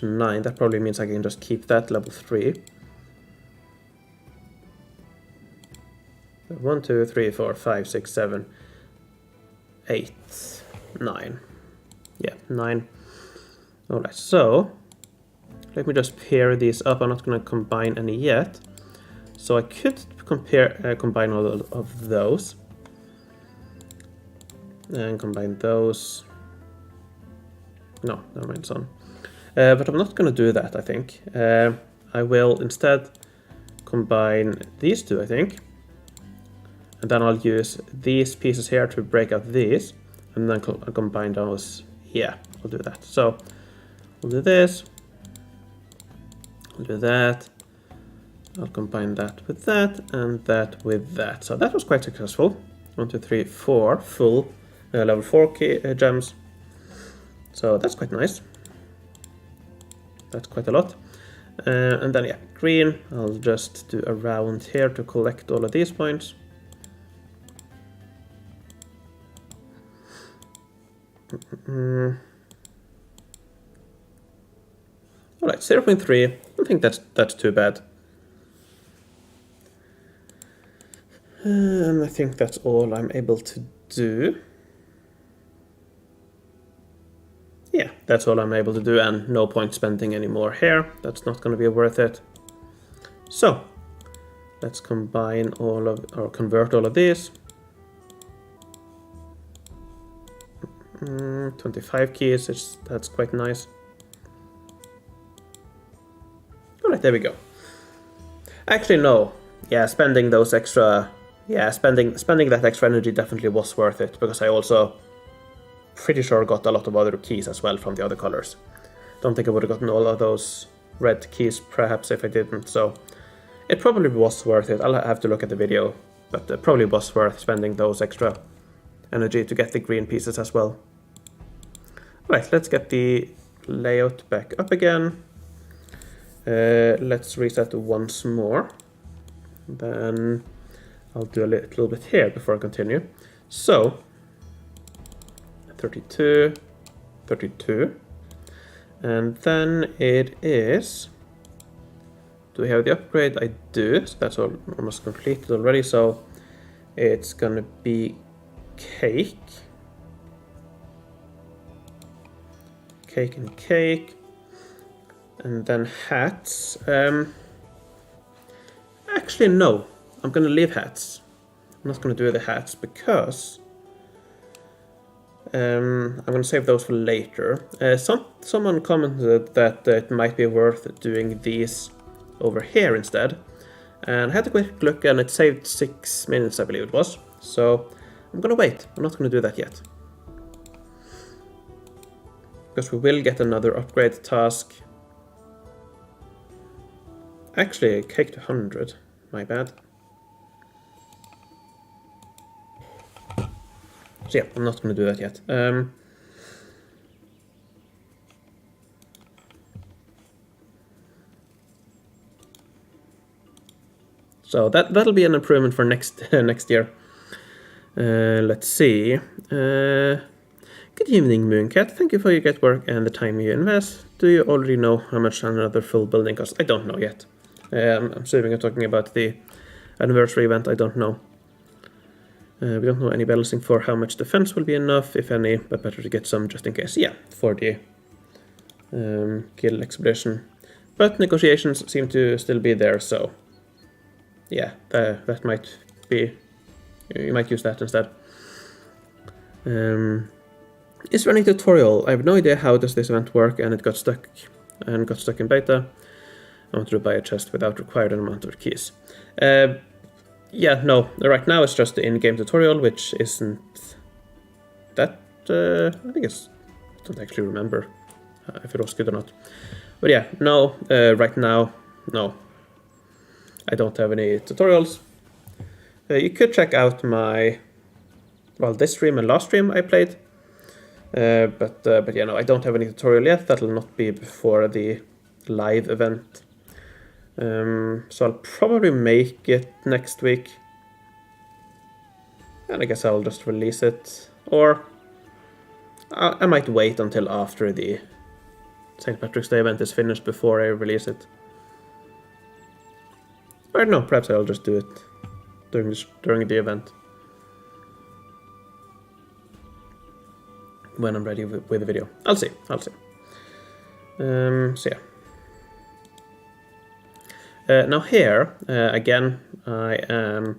to 9. That probably means I can just keep that level 3. 1, 2, 3, 4, 5, 6, 7, 8, 9. Yeah, 9. Alright, so let me just pair these up. I'm not going to combine any yet. So I could combine all of those. And combine those. No, never mind, son. But I'm not going to do that, I think. I will instead combine these two, I think. And then I'll use these pieces here to break out these. And then I'll combine those. Yeah, I'll do that. So I'll do this. I'll do that. I'll combine that with that and that with that. So that was quite successful. 1, 2, 3, 4 full level 4 key, gems. So that's quite nice. That's quite a lot. And then yeah, green. I'll just do a round here to collect all of these points. Alright, 0.3. I don't think that's too bad. And I think that's all I'm able to do. Yeah, that's all I'm able to do, and no point spending any more here. That's not going to be worth it. So let's combine all of, or convert all of these. 25 keys, that's quite nice. Alright, there we go. Actually, no. Yeah, spending those extra... Yeah, spending that extra energy definitely was worth it, because I also pretty sure got a lot of other keys as well from the other colors. Don't think I would have gotten all of those red keys perhaps if I didn't, so it probably was worth it. I'll have to look at the video, but it probably was worth spending those extra energy to get the green pieces as well. Right, let's get the layout back up again. Let's reset once more. Then I'll do a little bit here before I continue. So 32, 32, and then it is, do we have the upgrade? I do, so that's almost completed already. So it's gonna be cake, and cake, and then hats. Actually, no, I'm gonna leave hats. I'm not gonna do the hats because I'm gonna save those for later. Someone commented that it might be worth doing these over here instead, and I had a quick look and it saved 6 minutes, I believe it was. So I'm gonna wait. I'm not gonna do that yet, because we will get another upgrade task. Actually, cake to 100. My bad. So yeah, I'm not going to do that yet. So that'll be an improvement for next year. Let's see. Good evening, MooingCat. Thank you for your great work and the time you invest. Do you already know how much another full building costs? I don't know yet. I'm assuming you're talking about the Anniversary Event. I don't know. We don't know any balancing for how much defense will be enough, if any, but better to get some just in case. Yeah, for the guild expedition. But negotiations seem to still be there, so yeah, that might be... You might use that instead. Is running tutorial. I have no idea how does this event work, and it got stuck in beta. I want to buy a chest without required amount of keys. Yeah, no. Right now it's just the in-game tutorial, which isn't that... I think it's... I don't actually remember if it was good or not. But yeah, no. Right now, no. I don't have any tutorials. You could check out my... Well, this stream and last stream I played. But yeah, no, I don't have any tutorial yet. That'll not be before the live event. So I'll probably make it next week. And I guess I'll just release it. Or I might wait until after the St. Patrick's Day event is finished before I release it. Or no, perhaps I'll just do it during the event. When I'm ready with the video. I'll see. So yeah. Now here, again, I am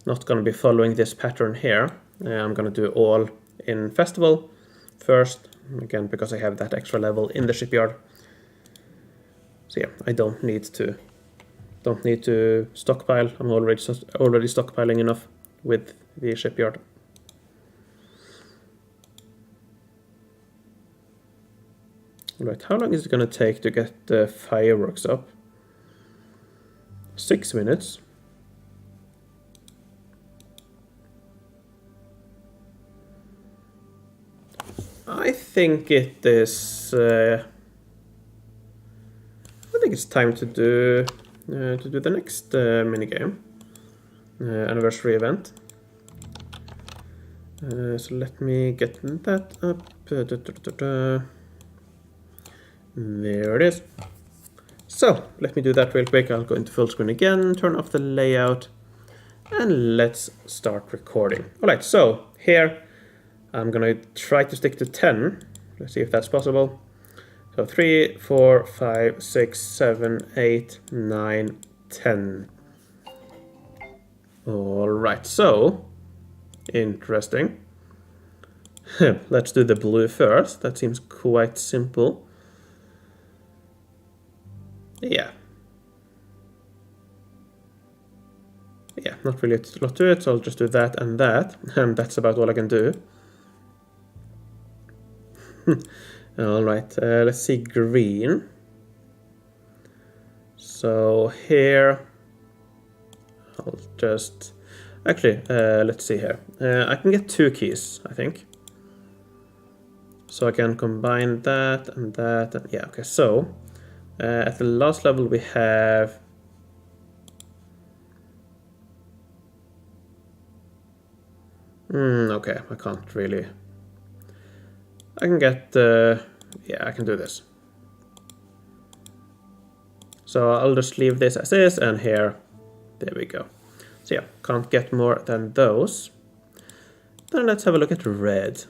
not going to be following this pattern here. I'm going to do all in Festival first, again, because I have that extra level in the shipyard. So yeah, I don't need to stockpile. I'm already stockpiling enough with the shipyard. Right, how long is it going to take to get the fireworks up? 6 minutes. I think it is. I think it's time to do the next minigame, Anniversary Event. So let me get that up. There it is. So let me do that real quick. I'll go into full screen again, turn off the layout, and let's start recording. All right, so here I'm gonna try to stick to 10. Let's see if that's possible. So 3, 4, 5, 6, 7, 8, 9, 10. All right, so interesting. Let's do the blue first. That seems quite simple. Yeah, not really a lot to it, so I'll just do that, and that's about all I can do. All right, let's see green. So here, I'll just, actually, let's see here. I can get 2 keys, I think. So I can combine that, and yeah, okay, so at the last level we have okay, I can't really. I can get yeah, I can do this. So I'll just leave this as is, and here, there we go. So yeah, can't get more than those. Then let's have a look at red.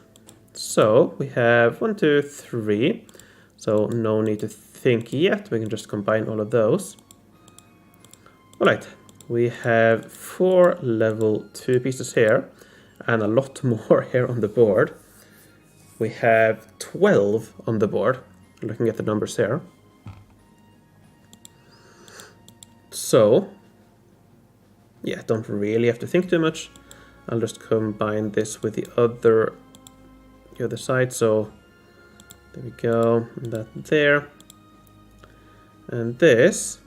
So we have 1, 2, 3. So no need to think yet, we can just combine all of those. All right, we have 4 level 2 pieces here, and a lot more here on the board. We have 12 on the board, looking at the numbers here. So, yeah, don't really have to think too much. I'll just combine this with the other side, so there we go, that there. And this,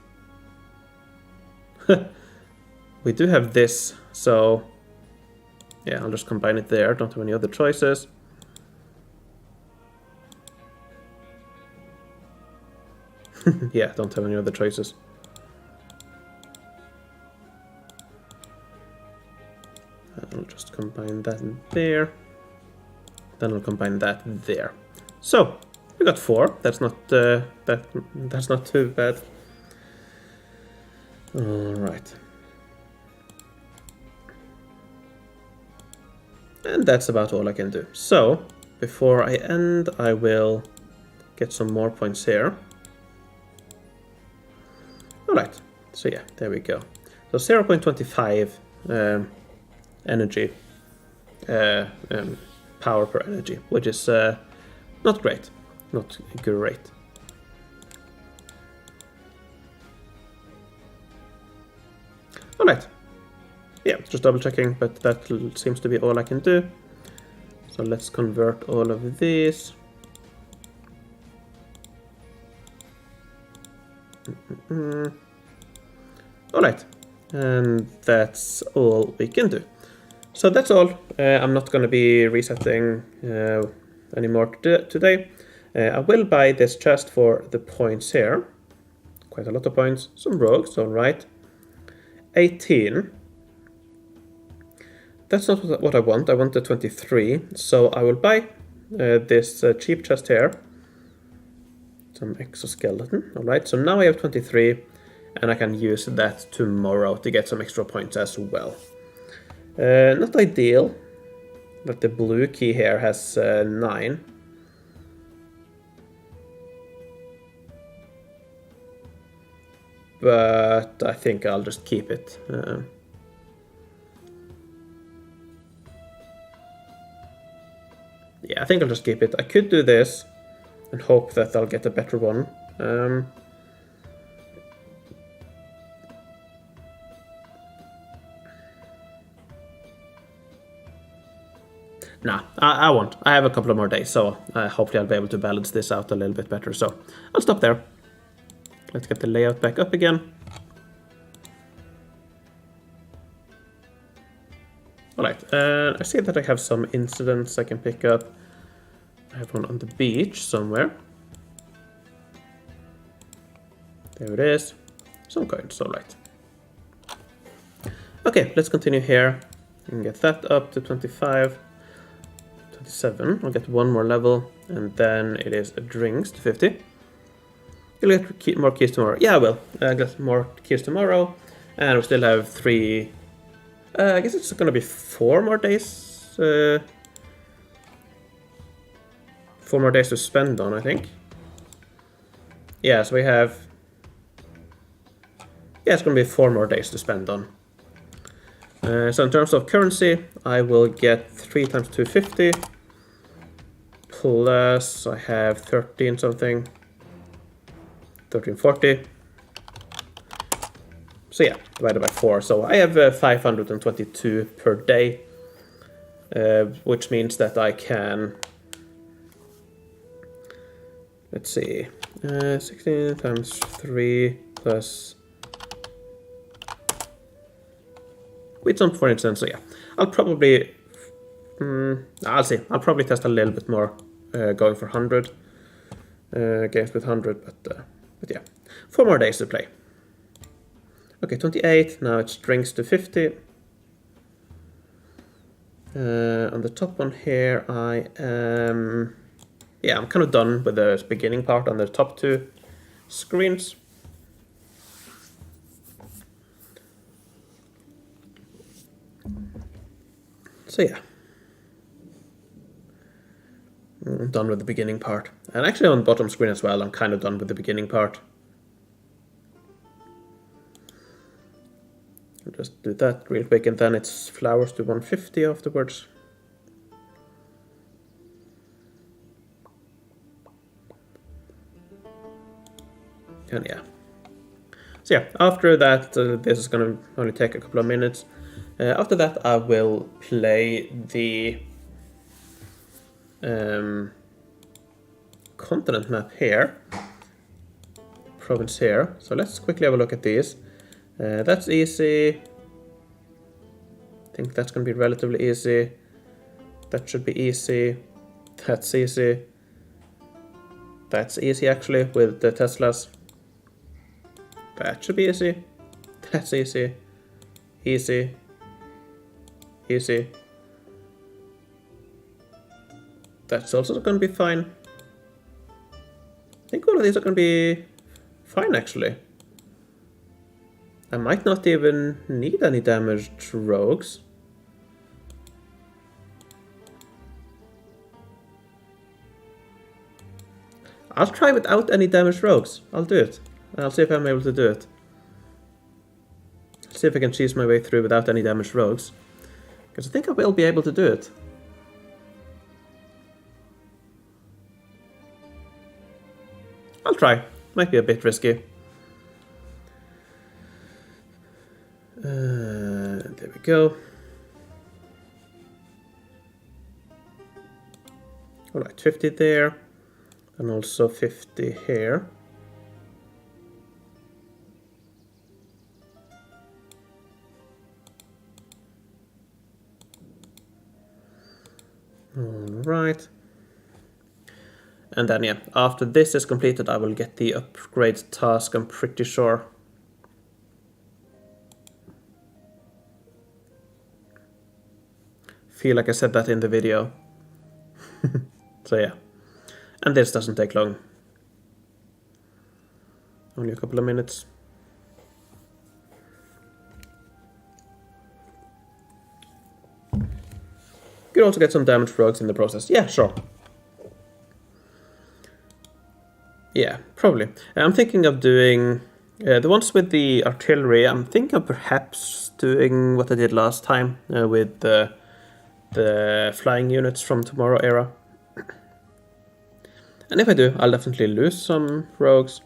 we do have this, so yeah, I'll just combine it there, don't have any other choices. Yeah, don't have any other choices. I'll just combine that in there. Then I'll combine that there. So we got 4. That's not that's not too bad. All right. And that's about all I can do. So before I end, I will get some more points here. All right. So yeah, there we go. So 0.25 energy, power per energy, which is not great. Not great. All right. Yeah, just double checking, but that seems to be all I can do. So let's convert all of these. All right, and that's all we can do. So that's all. I'm not going to be resetting anymore today. I will buy this chest for the points here. Quite a lot of points. Some rogues, all right. 18. That's not what I want. I want the 23. So I will buy this cheap chest here. Some exoskeleton. Alright, so now I have 23, and I can use that tomorrow to get some extra points as well. Not ideal, but the blue key here has 9. But I think I'll just keep it. Yeah, I think I'll just keep it. I could do this and hope that I'll get a better one. Nah, I won't. I have a couple of more days, so hopefully I'll be able to balance this out a little bit better. So I'll stop there. Let's get the layout back up again. Alright, I see that I have some incidents I can pick up. I have one on the beach somewhere. There it is. Some coins, alright. Okay, let's continue here. And get that up to 25. 27. I'll get one more level. And then it is a drinks to 50. You'll get more keys tomorrow. Yeah, I will. I'll get more keys tomorrow. And we still have 3... I guess it's gonna be 4 more days. 4 more days to spend on, I think. Yeah, so we have... Yeah, it's gonna be 4 more days to spend on. So in terms of currency, I will get 3 times 250. Plus, I have 13 something. 1340. So yeah, divided by 4. So I have 522 per day, which means that I can, let's see, 16 times 3 plus, with some for instance, so yeah, I'll probably, I'll see, I'll probably test a little bit more, going for 100 games with 100, but yeah, 4 more days to play. Okay, 28, now it's drinks to 50. On the top one here, I am... Yeah, I'm kind of done with the beginning part on the top 2 screens. So yeah. I'm done with the beginning part. And actually on the bottom screen as well, I'm kind of done with the beginning part. I'll just do that real quick, and then it's flowers to 150 afterwards. And yeah. So yeah, after that, this is going to only take a couple of minutes. After that, I will play the continent map here. Province here. So let's quickly have a look at these. That's easy. I think that's going to be relatively easy. That should be easy. That's easy. That's easy actually with the Teslas. That should be easy. That's easy. Easy. Easy. That's also going to be fine. I think all of these are going to be fine actually. I might not even need any damaged rogues. I'll try without any damaged rogues. I'll do it. I'll see if I'm able to do it. I'll see if I can cheese my way through without any damaged rogues. Because I think I will be able to do it. I'll try. Might be a bit risky. There we go. Alright, 50 there. And also 50 here. Alright. And then yeah, after this is completed I will get the upgrade task, I'm pretty sure. Feel like I said that in the video. So yeah. And this doesn't take long. only a couple of minutes. Could also get some damaged rogues in the process. Yeah, sure. Yeah, probably. I'm thinking of doing the ones with the artillery. I'm thinking of perhaps doing what I did last time with the flying units from Tomorrow era. And if I do, I'll definitely lose some rogues,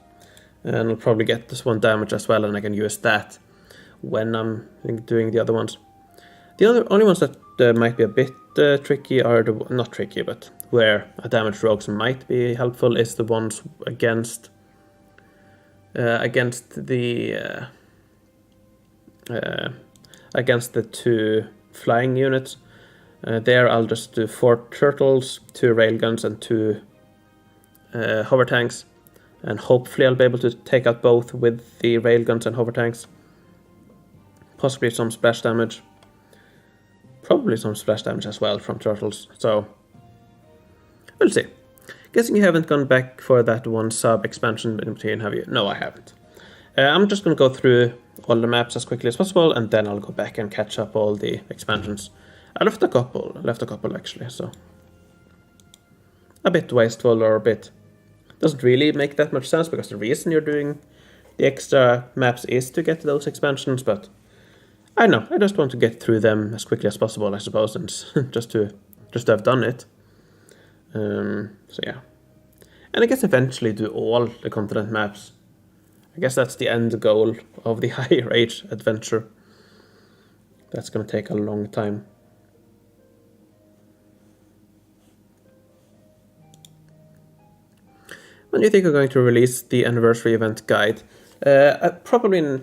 and I'll probably get this one damage as well, and I can use that when I'm doing the other ones. The only ones that might be a bit tricky are not tricky, but where a damaged rogues might be helpful is the ones against the two flying units. There I'll just do 4 turtles, 2 railguns, and 2 hover tanks, and hopefully I'll be able to take out both with the railguns and hover tanks. Possibly some splash damage. Probably some splash damage as well from turtles, so we'll see. Guessing you haven't gone back for that one SAAB expansion in between, have you? No, I haven't. I'm just going to go through all the maps as quickly as possible, and then I'll go back and catch up all the expansions. I left a couple actually, so a bit wasteful, or a bit doesn't really make that much sense, because the reason you're doing the extra maps is to get those expansions, but I know, I just want to get through them as quickly as possible, I suppose, and just to have done it. So yeah. And I guess eventually do all the continent maps. I guess that's the end goal of the higher age adventure. That's gonna take a long time. When do you think you're going to release the Anniversary Event guide? Probably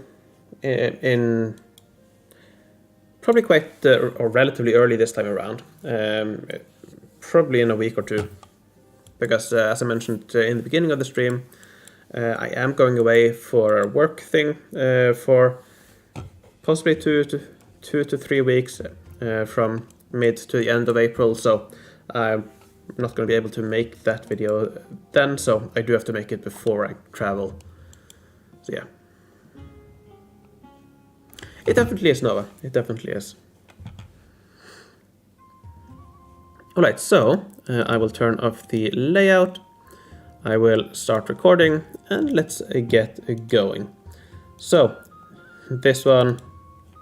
probably quite or relatively early this time around. Probably in a week or two, because as I mentioned in the beginning of the stream, I am going away for a work thing for possibly 2 to 3 weeks from mid to the end of April, so I'm not going to be able to make that video then, so I do have to make it before I travel. So yeah. It definitely is, Nova. It definitely is. Alright, so I will turn off the layout. I will start recording, and let's get going. So, this one,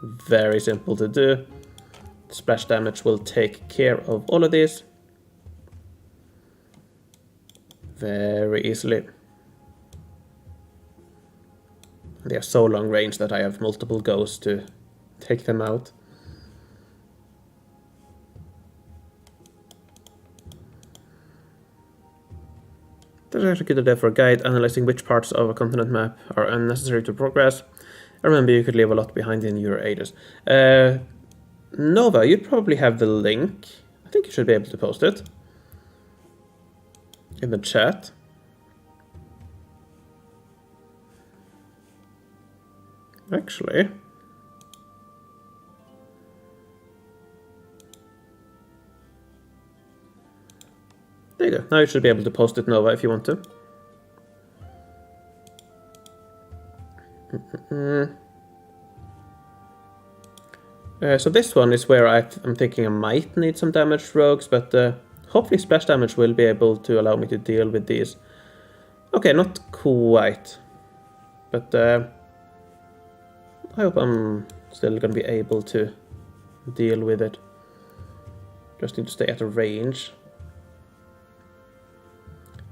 very simple to do. Splash damage will take care of all of these very easily. They are so long range that I have multiple goes to take them out. That's actually a good idea for a guide, analyzing which parts of a continent map are unnecessary to progress. Remember, you could leave a lot behind in your ages. Nova, you'd probably have the link. I think you should be able to post it in the chat. Actually, there you go. Now you should be able to post it, Nova, if you want to. So this one is where I'm thinking I might need some damaged rogues, but hopefully splash damage will be able to allow me to deal with these. Okay, not quite, but I hope I'm still going to be able to deal with it. Just need to stay at a range.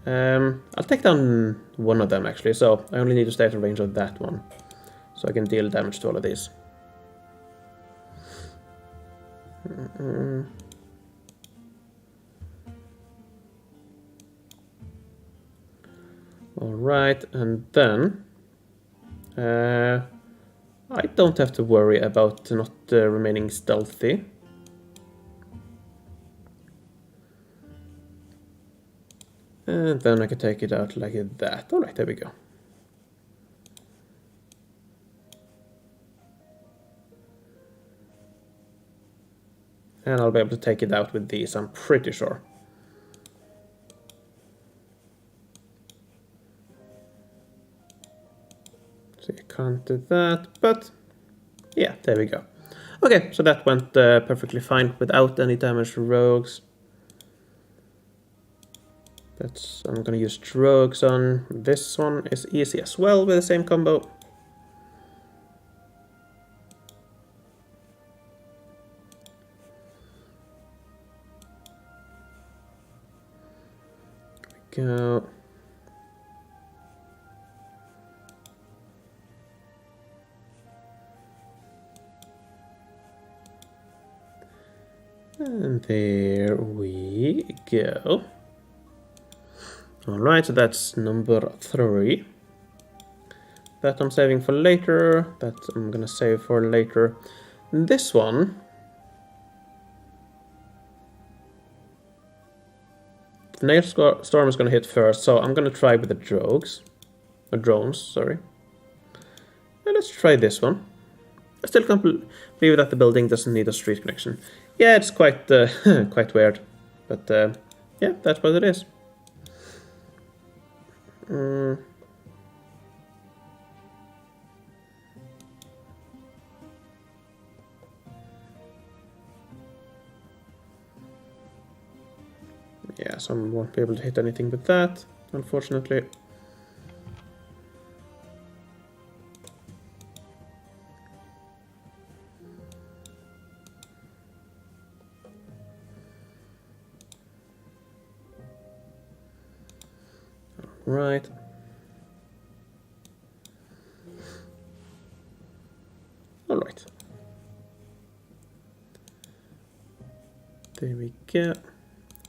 I'll take down one of them actually, so I only need to stay at a range of that one, so I can deal damage to all of these. Alright, and then I don't have to worry about not remaining stealthy. And then I can take it out like that. Alright, there we go. And I'll be able to take it out with these, I'm pretty sure. So you can't do that, but yeah, there we go. Okay, so that went perfectly fine without any damaged rogues. I'm gonna use rogues on this one. Is easy as well with the same combo. There we go. And there we go. Alright, so that's number 3. That I'm saving for later. That I'm gonna save for later. This one, the nail storm is gonna hit first, so I'm gonna try with the drones, sorry. And let's try this one. I still can't believe that the building doesn't need a street connection. Yeah, it's quite quite weird, but yeah, that's what it is. Yeah, so I won't be able to hit anything with that, unfortunately. Right. All right. There we go.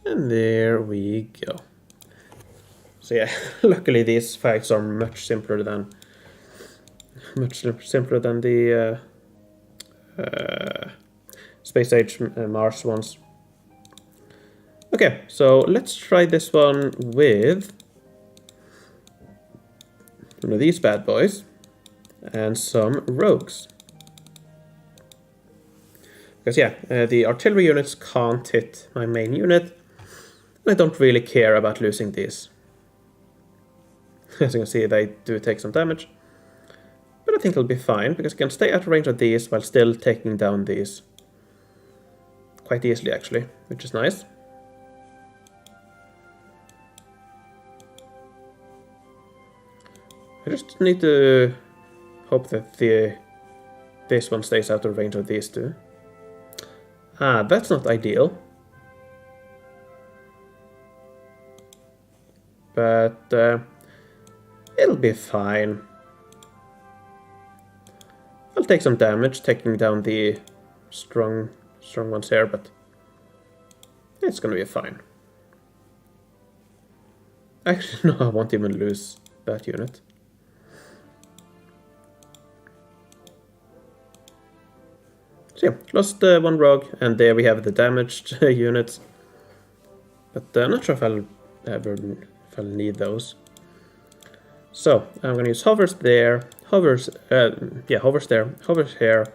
And there we go. So yeah, luckily these fights are much simpler than the Space Age Mars ones. Okay, so let's try this one with one of these bad boys and some rogues. Because yeah, the artillery units can't hit my main unit. I don't really care about losing these. As you can see, they do take some damage. But I think it'll be fine, because I can stay out of range of these while still taking down these. Quite easily, actually, which is nice. I just need to hope that this one stays out of range of these two. Ah, that's not ideal. But it'll be fine. I'll take some damage taking down the strong ones here, but it's gonna be fine. Actually, no, I won't even lose that unit. So yeah, lost one rogue, and there we have the damaged units. But I'm not sure if I'll need those. So I'm gonna use hovers there, hovers there, hovers here.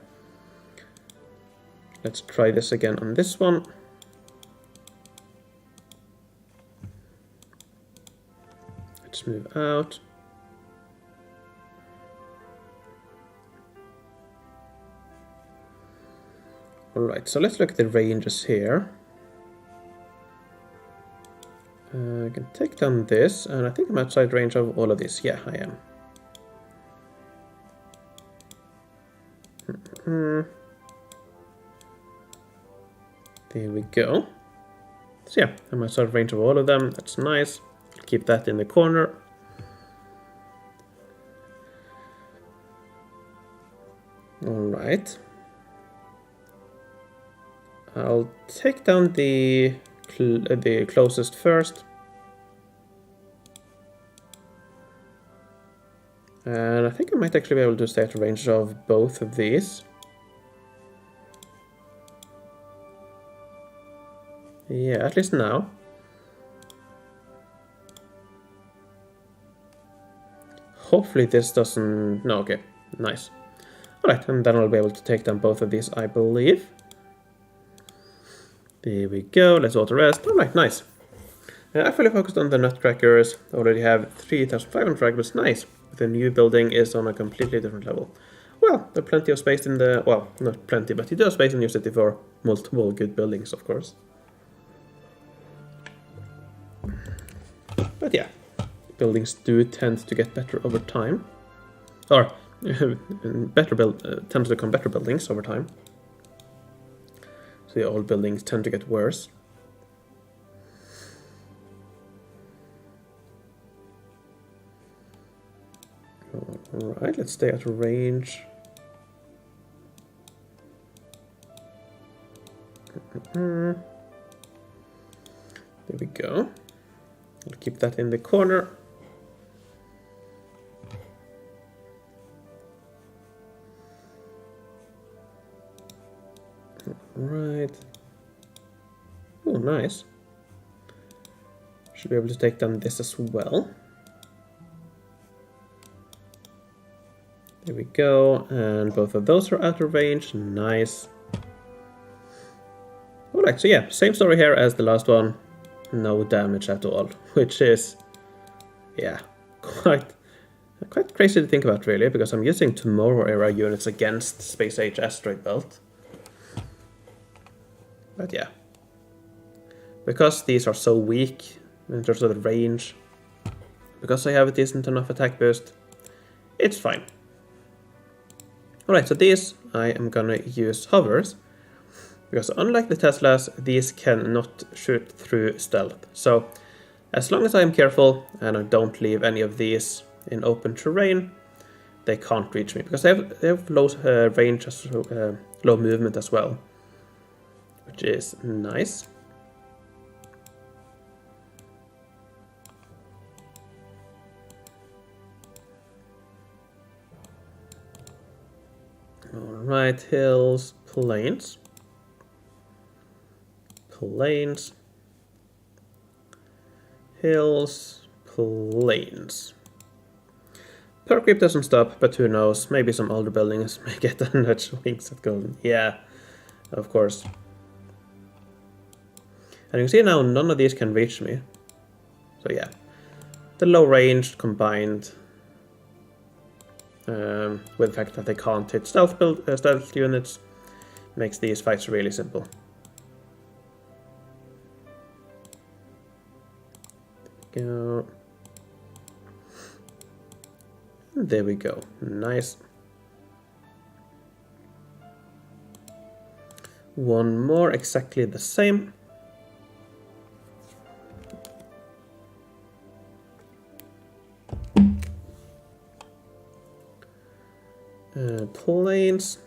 Let's try this again on this one. Let's move out. Alright, so let's look at the ranges here. I can take down this, and I think I'm outside range of all of these. Yeah, I am. There we go. So yeah, I'm outside range of all of them. That's nice. I'll keep that in the corner. Alright. I'll take down the closest first. And I think I might actually be able to stay at range of both of these. Yeah, at least now. Hopefully this doesn't... No, okay. Nice. Alright, and then I'll be able to take down both of these, I believe. There we go. Let's auto rest. Alright, nice. I fully focused on the nutcrackers. Already have 3,500 fragments. Nice. The new building is on a completely different level. Well, there's plenty of space in the... Well, not plenty, but you do have space in your city for multiple good buildings, of course. But yeah, buildings do tend to get better over time. Or, tend to become better buildings over time. So the old buildings tend to get worse. Alright, let's stay at range. There we go. I'll keep that in the corner. Right. Oh, nice. Should be able to take down this as well. There we go, and both of those are out of range. Nice. Alright, so yeah, same story here as the last one. No damage at all, which is, yeah, quite crazy to think about, really, because I'm using Tomorrow Era units against Space Age Asteroid Belt. But yeah, because these are so weak in terms of the range, because I have a decent enough attack boost, it's fine. Alright, so these I am gonna use hovers, because unlike the Teslas, these cannot shoot through stealth. So as long as I am careful and I don't leave any of these in open terrain, they can't reach me, because they have low range, low movement as well, which is nice. Alright, hills, plains. Plains, hills, plains. Perk creep doesn't stop, but who knows, maybe some older buildings may get the nudge wings at golden. Yeah, of course. And you can see now none of these can reach me. So yeah, the low range combined with the fact that they can't hit stealth units makes these fights really simple. Go. There we go. Nice. One more exactly the same. Plains.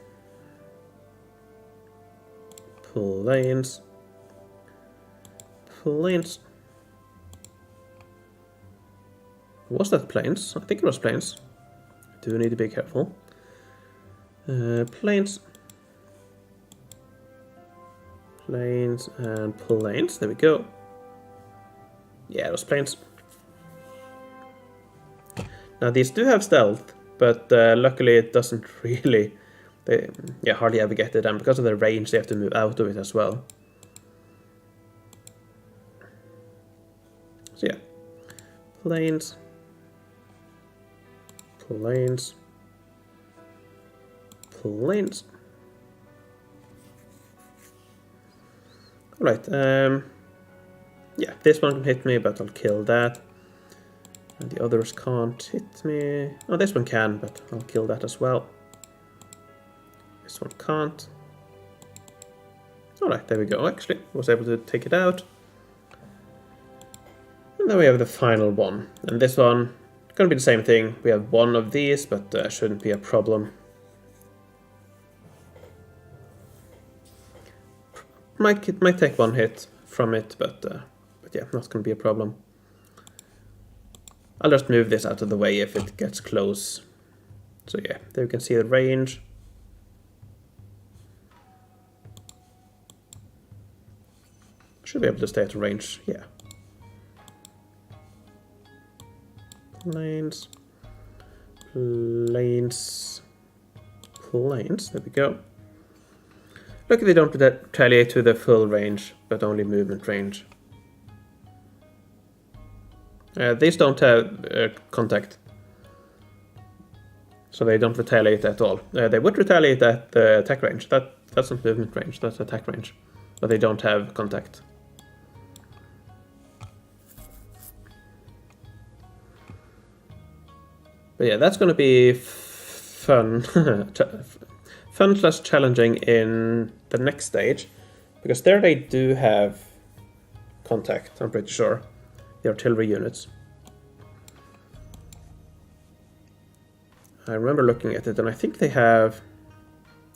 Plains. Plains. Was that plains? I think it was plains. Do need to be careful. Plains. Plains and plains. There we go. Yeah, it was plains. Now these do have stealth, but luckily it doesn't really... They hardly ever get it, and because of their range they have to move out of it as well. So yeah. Plains. Plains. Plains. Alright, yeah, this one can hit me, but I'll kill that. And the others can't hit me. Oh, this one can, but I'll kill that as well. This one can't. Alright, there we go. Actually, I was able to take it out. And then we have the final one. And this one, gonna be the same thing. We have one of these, but shouldn't be a problem. Might take one hit from it, but yeah, not gonna be a problem. I'll just move this out of the way if it gets close. So yeah, there you can see the range. Should be able to stay at range, yeah. Plains, plains, plains, there we go. Look, they don't retaliate to the full range, but only movement range. These don't have contact. So they don't retaliate at all. They would retaliate at the attack range. That's not movement range, that's attack range. But they don't have contact. But yeah, that's going to be fun. Fun / challenging in the next stage. Because there they do have contact, I'm pretty sure. The artillery units. I remember looking at it and I think they have...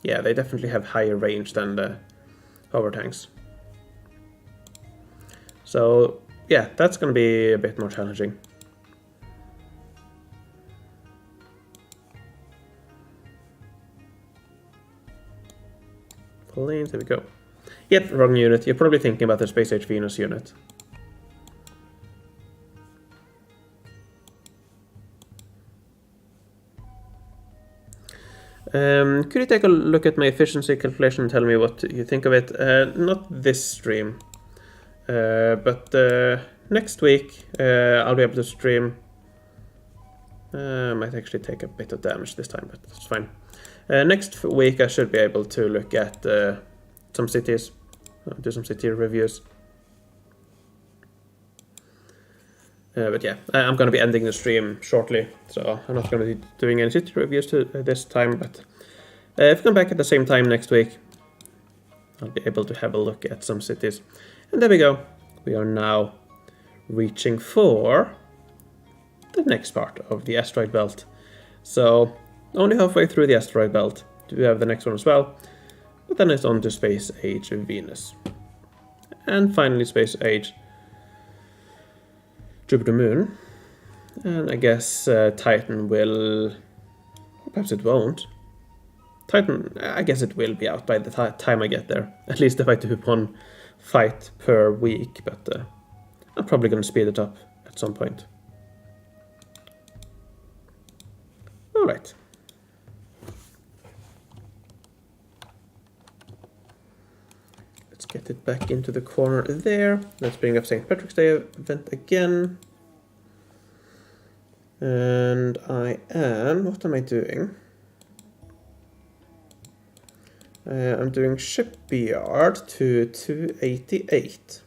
Yeah, they definitely have higher range than the hover tanks. So yeah, that's going to be a bit more challenging. Planes, there we go. Yep, wrong unit. You're probably thinking about the Space Age Venus unit. Could you take a look at my efficiency calculation and tell me what you think of it? Not this stream, but next week I'll be able to stream. Might actually take a bit of damage this time, but it's fine. Next week I should be able to look at some cities, do some city reviews. But yeah, I'm going to be ending the stream shortly, so I'm not going to be doing any city reviews this time, but if you come back at the same time next week, I'll be able to have a look at some cities. And there we go. We are now reaching for the next part of the asteroid belt. So, only halfway through the asteroid belt do we have the next one as well, but then it's on to Space Age Venus. And finally Space Age Jupiter Moon, and I guess Titan will, perhaps it won't. Titan, I guess it will be out by the time I get there, at least if I do one fight per week, but I'm probably going to speed it up at some point. Alright. Let's get it back into the corner there. Let's bring up St. Patrick's Day event again. And what am I doing? I'm doing shipyard to 288.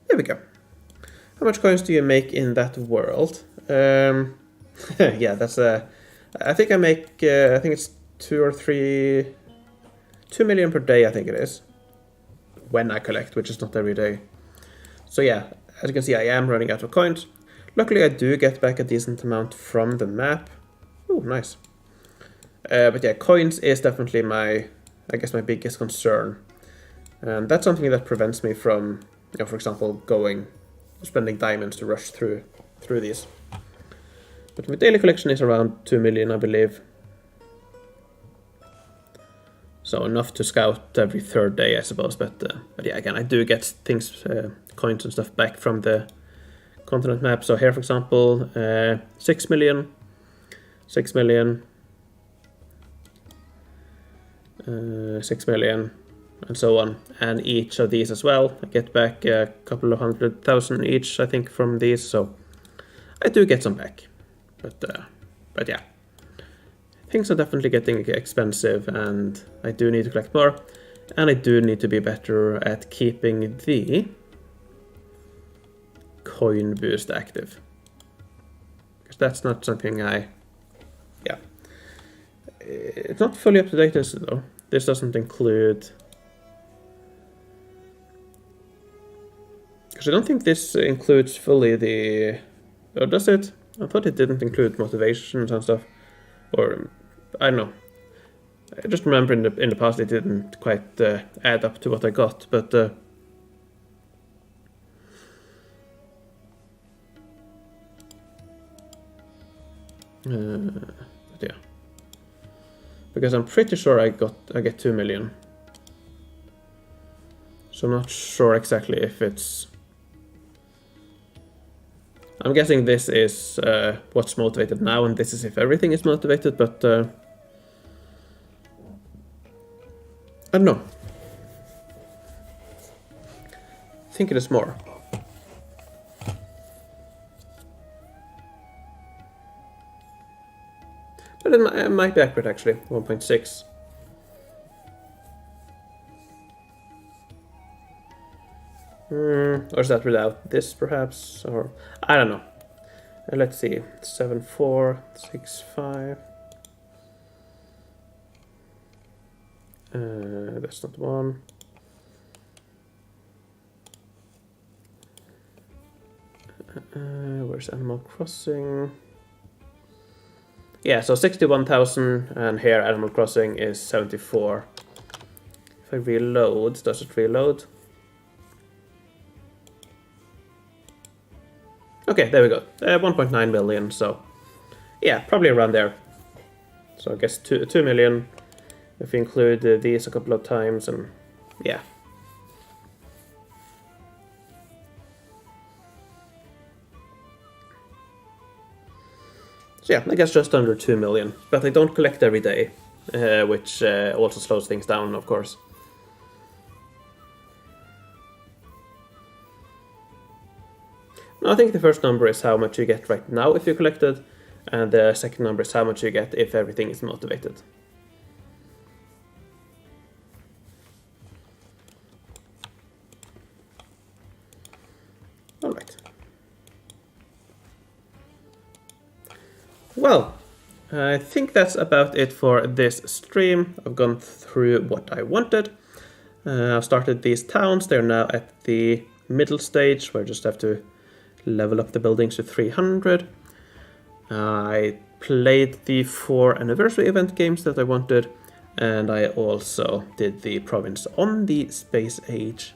There we go. How much coins do you make in that world? Yeah, that's I think I make, I think it's 2 million per day, I think it is. When I collect, which is not every day. So yeah, as you can see, I am running out of coins. Luckily, I do get back a decent amount from the map. Oh, nice. But yeah, coins is definitely my biggest concern. And that's something that prevents me from, for example, spending diamonds to rush through these. But my daily collection is around 2 million, I believe. So enough to scout every third day, I suppose. But yeah, again, I do get things, coins and stuff back from the continent map. So here, for example, 6 million, 6 million, 6 million, and so on. And each of these as well, I get back a couple of 100,000 each, I think, from these. So I do get some back. But yeah, things are definitely getting expensive, and I do need to collect more, and I do need to be better at keeping the coin boost active, because that's not something it's not fully up to date, is it, though? This doesn't include, because I don't think this includes fully the, or does it? I thought it didn't include motivations and stuff, or I don't know. I just remember in the past it didn't quite add up to what I got, but yeah, because I'm pretty sure I get 2 million, so I'm not sure exactly if it's. I'm guessing this is what's motivated now, and this is if everything is motivated, but I don't know. I think it is more. But it might be accurate actually, 1.6. Or is that without this perhaps? Or I don't know. Let's see. 7465. That's not one. Where's Animal Crossing? Yeah, so 61,000, and here Animal Crossing is 74. If I reload, does it reload? Okay, there we go. 1.9 million, so yeah, probably around there. So I guess 2 million if we include these a couple of times, and yeah. So yeah, I guess just under 2 million, but I don't collect every day, which also slows things down, of course. I think the first number is how much you get right now if you collect it, and the second number is how much you get if everything is motivated. Alright. Well, I think that's about it for this stream. I've gone through what I wanted. I've started these towns. They're now at the middle stage where I just have to level up the buildings to 300. I played the 4 Anniversary Event games that I wanted, and I also did the province on the Space Age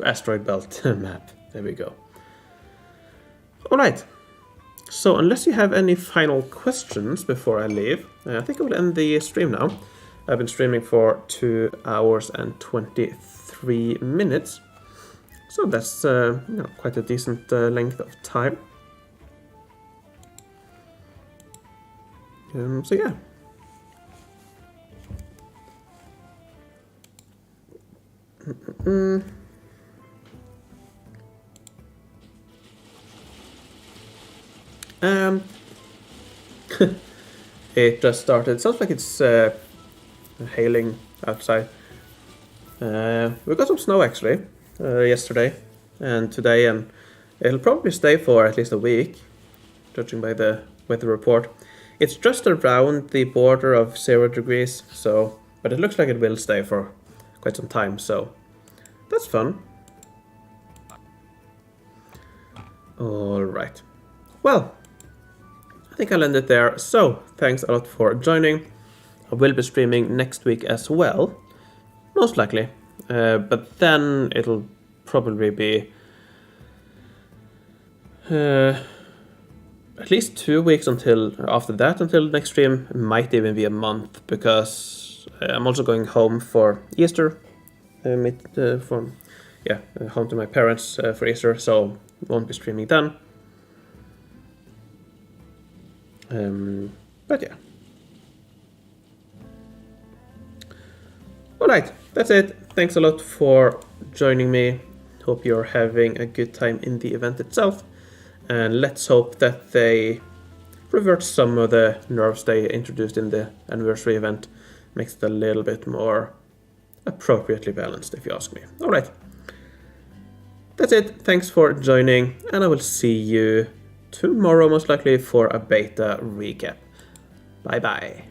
asteroid belt map. There we go. Alright, so unless you have any final questions before I leave, I think I will end the stream now. I've been streaming for 2 hours and 23 minutes. So that's quite a decent length of time. So yeah. It just started. Sounds like it's hailing outside. We got some snow actually yesterday and today, and it'll probably stay for at least a week, judging by the weather report. It's just around the border of 0 degrees, so but it looks like it will stay for quite some time, so that's fun. Alright. Well, I think I'll end it there. So, thanks a lot for joining. I will be streaming next week as well, most likely. But then it'll probably be at least 2 weeks until after that, until next stream. It might even be a month, because I'm also going home for Easter. Home to my parents for Easter, so won't be streaming then. But yeah. Alright, that's it. Thanks a lot for joining me. Hope you're having a good time in the event itself. And let's hope that they revert some of the nerfs they introduced in the Anniversary Event. Makes it a little bit more appropriately balanced, if you ask me. Alright. That's it. Thanks for joining, and I will see you tomorrow most likely for a beta recap. Bye bye.